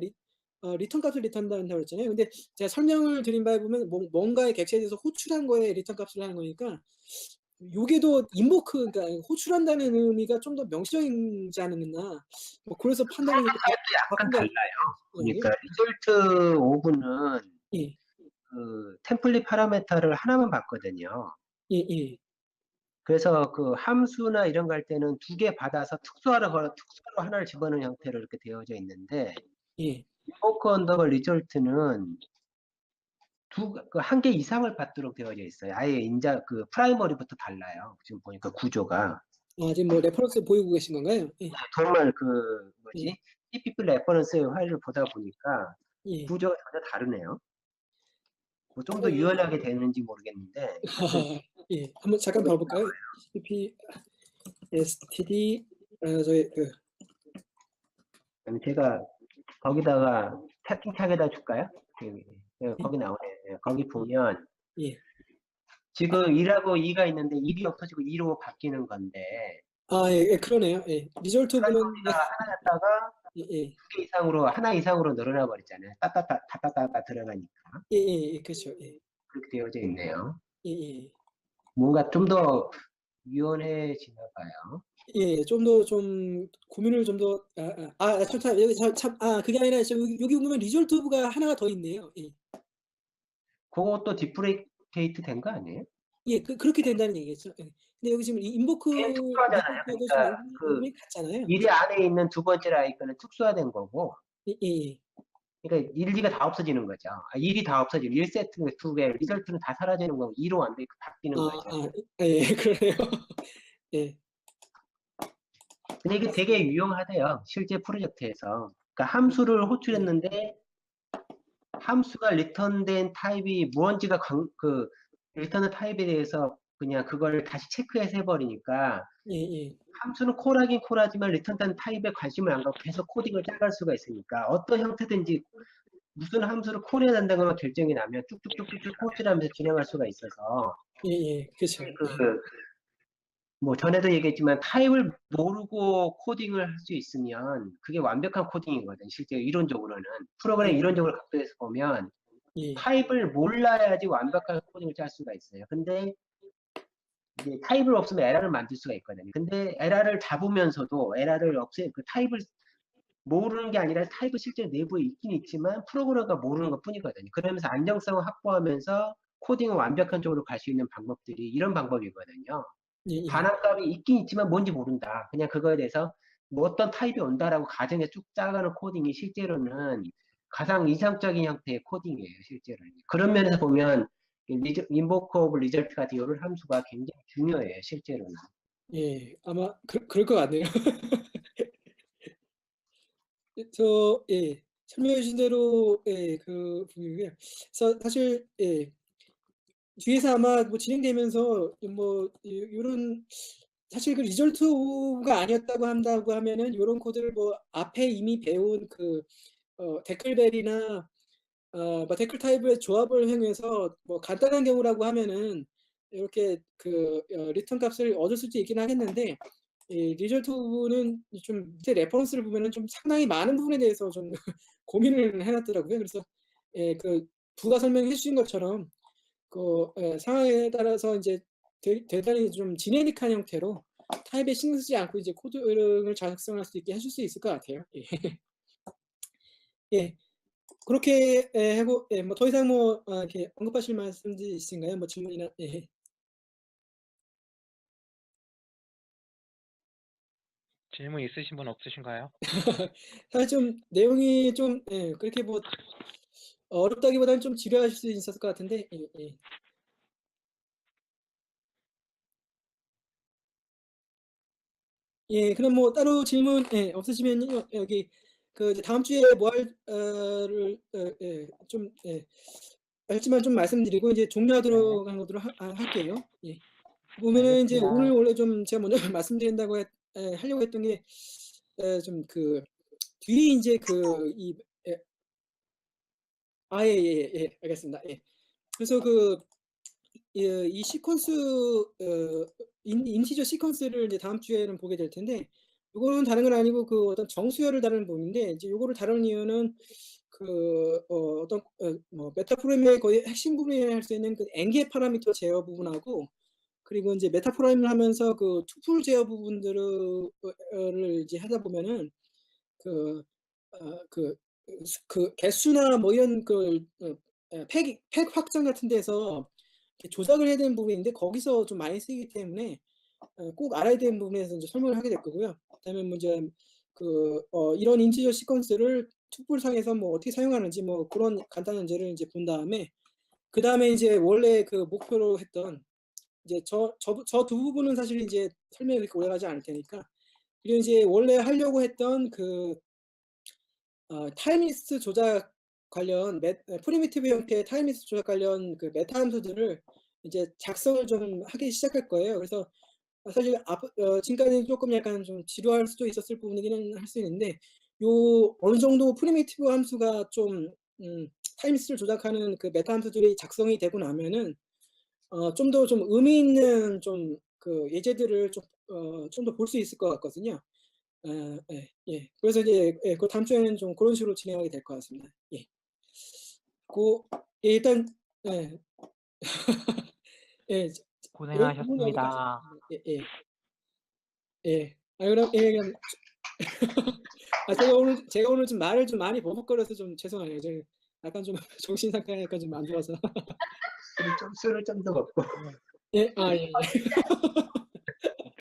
리턴 값을 리턴한다고 그랬잖아요. 근데 제가 설명을 드린 바에 보면 뭔가의 객체에 대해서 호출한 거에 리턴 값을 하는 거니까 요게도 인보크 그러니까 호출한다는 의미가 좀 더 명시적이지 않았나. 뭐 그래서 판단을 이렇게 약간 바꾼 거 달라요. 아니에요? 보니까 리졸트 오브는 예. 그 템플릿 파라메터를 하나만 봤거든요. 예예. 그래서 그 함수나 이런 거 할 때는 두 개 받아서 특수화로 하나를 집어넣은 형태로 이렇게 되어져 있는데, 예. 인보크 언더바 리졸트는 한 개 이상을 받도록 되어져 있어요. 아예 그 프라이머리부터 달라요. 지금 보니까 구조가. 지금 뭐 레퍼런스 보이고 계신 건가요? 예. 정말 예. TPP 레퍼런스 파일을 보다 보니까 예. 구조가 전혀 다르네요. 뭐 좀 더 어 유연하게 되는지 모르겠는데, 하여튼, 예. 한번 잠깐 봐 볼까요? CP std 저희 그럼 제가 거기다가 채팅창에다 줄까요? 거기 나오네. 거기 보면, 예. 지금 1하고 2가 있는데 1이 없어지고 2로 바뀌는 건데, 그러네요. 예. 리졸트 오브는 프라이머리가 하나였다가 예예. 두 개 이상으로, 하나 이상으로 늘어나 버렸잖아요. 따따따 들어가니까. 예예예. 그렇죠. 예. 그렇게 되어져 있네요. 예예. 뭔가 좀 더 유연해지나 봐요. 예. 좀 더 좀 고민을 좀 더 참 여기 참 그게 아니라 지금 여기 보면 리졸트 오브가 하나가 더 있네요. 예. 그것도 디프레이트 된 거 아니에요? 예. 그렇게 된다는 얘기겠죠. 예. 근데 여기 지금 이 인보크 걔는 특수하잖아요. 리졸트하고 지금 그러니까 그 언급이 같잖아요. 1이 안에 있는 두 번째 아이콘은 특수화된 거고, 예예예. 그러니까 1, 2가 다 없어지는 거죠. 1이 다 없어지고 1세트 두 개, 리절트는 다 사라지는 거고 2로 완전히 바뀌는 거죠. 그러네요. 예. 근데 이게 되게 맞습니다. 유용하대요. 실제 프로젝트에서. 그러니까 함수를 예. 호출했는데 함수가 리턴된 타입이 무언지가 리턴의 타입에 대해서 그냥 그걸 다시 체크해서 해버리니까 예예. 함수는 콜하긴 콜하지만 리턴된 타입에 관심을 안 갖고 계속 코딩을 짜갈 수가 있으니까 어떤 형태든지 무슨 함수를 콜해야 된다는 것만 결정이 나면 쭉쭉쭉쭉 호출하면서 진행할 수가 있어서 예예. 그쵸. 예. 뭐 전에도 얘기했지만 타입을 모르고 코딩을 할 수 있으면 그게 완벽한 코딩이거든. 실제 이론적으로는 프로그램 예. 이론적으로 각도에서 보면 예. 타입을 몰라야지 완벽한 코딩을 짤 수가 있어요. 근데 이제 타입을 없으면 에러를 만들 수가 있거든요. 근데 에러를 잡으면서도 에러를 그 타입을 모르는 게 아니라 타입은 실제 내부에 있긴 있지만 프로그래머가 모르는 것 뿐이거든요. 그러면서 안정성을 확보하면서 코딩을 완벽한 쪽으로 갈 수 있는 방법들이 이런 방법이거든요. 예예. 반환값이 있긴 있지만 뭔지 모른다. 그냥 그거에 대해서 뭐 어떤 타입이 온다라고 가정해 쭉 짜가는 코딩이 실제로는 가장 이상적인 형태의 코딩이에요. 실제로는. 그런 면에서 보면 인보커 오브 리절트 같은 이런 함수가 굉장히 중요해요. 실제로는. 아마 그럴 것 같네요. 설명해 주신 대로 그 부분이고요. 그래서 사실 뒤에서 아마 뭐 진행되면서 뭐 요런 사실 그 리졸트가 아니었다고 한다고 하면은 요런 코드를 뭐 앞에 이미 배운 그 데클벨이나 뭐 데클 타입의 조합을 행해서 뭐 간단한 경우라고 하면은 이렇게 리턴 값을 얻을 수도 있긴 하겠는데 이 리졸트 부분은 좀 밑에 레퍼런스를 보면은 좀 상당히 많은 부분에 대해서 좀 고민을 해 놨더라고요. 그래서 예 부가 설명해 주신 것처럼 상황에 따라서 이제 대단히 좀 지네릭한 형태로 타입에 신경 쓰지 않고 이제 코드를 작성할 수 있게 하실 수 있을 것 같아요. 예. 예. 그렇게 하고 뭐 더 이상 뭐 이렇게 언급하실 말씀들이 있으신가요? 뭐 질문이나 예. 질문 있으신 분 없으신가요? 사실 좀 내용이 좀 그렇게 뭐 어렵다기보다는 좀 지루하실 수 있었을 것 같은데 예. 예. 그럼 뭐 따로 질문 없으시면요. 여기 이제 다음 주에 뭐 할 를 좀 짧지만 좀 말씀드리고 이제 네. 종료하도록 할게요. 예. 네, 보면은 이제 오늘 알겠습니다. 원래 좀 제가 먼저 말씀드린다고 하려고 했던 게 좀 뒤에 인제 이 예. 예예예. 알겠습니다. 예. 그래서 이 시퀀스 인티저 시퀀스를 이제 다음 주에는 보게 될 텐데 요거는 다른 건 아니고 어떤 정수열을 다루는 부분인데 이제 요거를 다루는 이유는 어떤 뭐 메타 프로그램의 거의 핵심 부분이라 할 수 있는 엔계 파라미터 제어 부분하고 그리고 인제 메타 프로그램을 하면서 투풀 제어 부분들을 를 이제 하다 보면은 그 어 그 개수나 뭐 이런 팩 확장 같은 데서 이렇게 조작을 해야 되는 부분인데 거기서 좀 많이 쓰이기 때문에 꼭 알아야 되는 부분에서 인제 설명을 하게 될 거고요. 그다음에 뭐 이제 이런 인티저 시퀀스를 투풀상에서 뭐 어떻게 사용하는지 뭐 그런 간단한 예를 인제 본 다음에 그다음에 이제 원래 목표로 했던 이제 저 두 부분은 사실 이제 설명이 그렇게 오래가지 않을 테니까 그리고 이제 원래 하려고 했던 타임리스트 조작 관련 프리미티브 형태의 타임리스트 조작 관련 메타 함수들을 이제 작성을 좀 하기 시작할 거예요. 그래서 사실 지금까지는 쪼끔 약간 좀 지루할 수도 있었을 부분이기는 할 수 있는데 어느 정도 프리미티브 함수가 좀 타임리스트를 조작하는 메타 함수들이 작성이 되고 나면은 좀 더 좀 의미 있는 예제들을 좀 더 볼 수 있을 것 같거든요. 예. 그래서 이제 다음 주에는 좀 그런 식으로 진행하게 될 것 같습니다. 예. 고 예 일단 예. 예. 요 부분은 여기까지. 고생하셨습니다. 예예. 예. 그럼 그럼 제가 오늘 좀 말을 좀 많이 버벅거려서 좀 죄송해요. 약간 좀 정신 상태가 약간 좀 안 좋아서. 술을 좀 더 먹고. 예. 예예.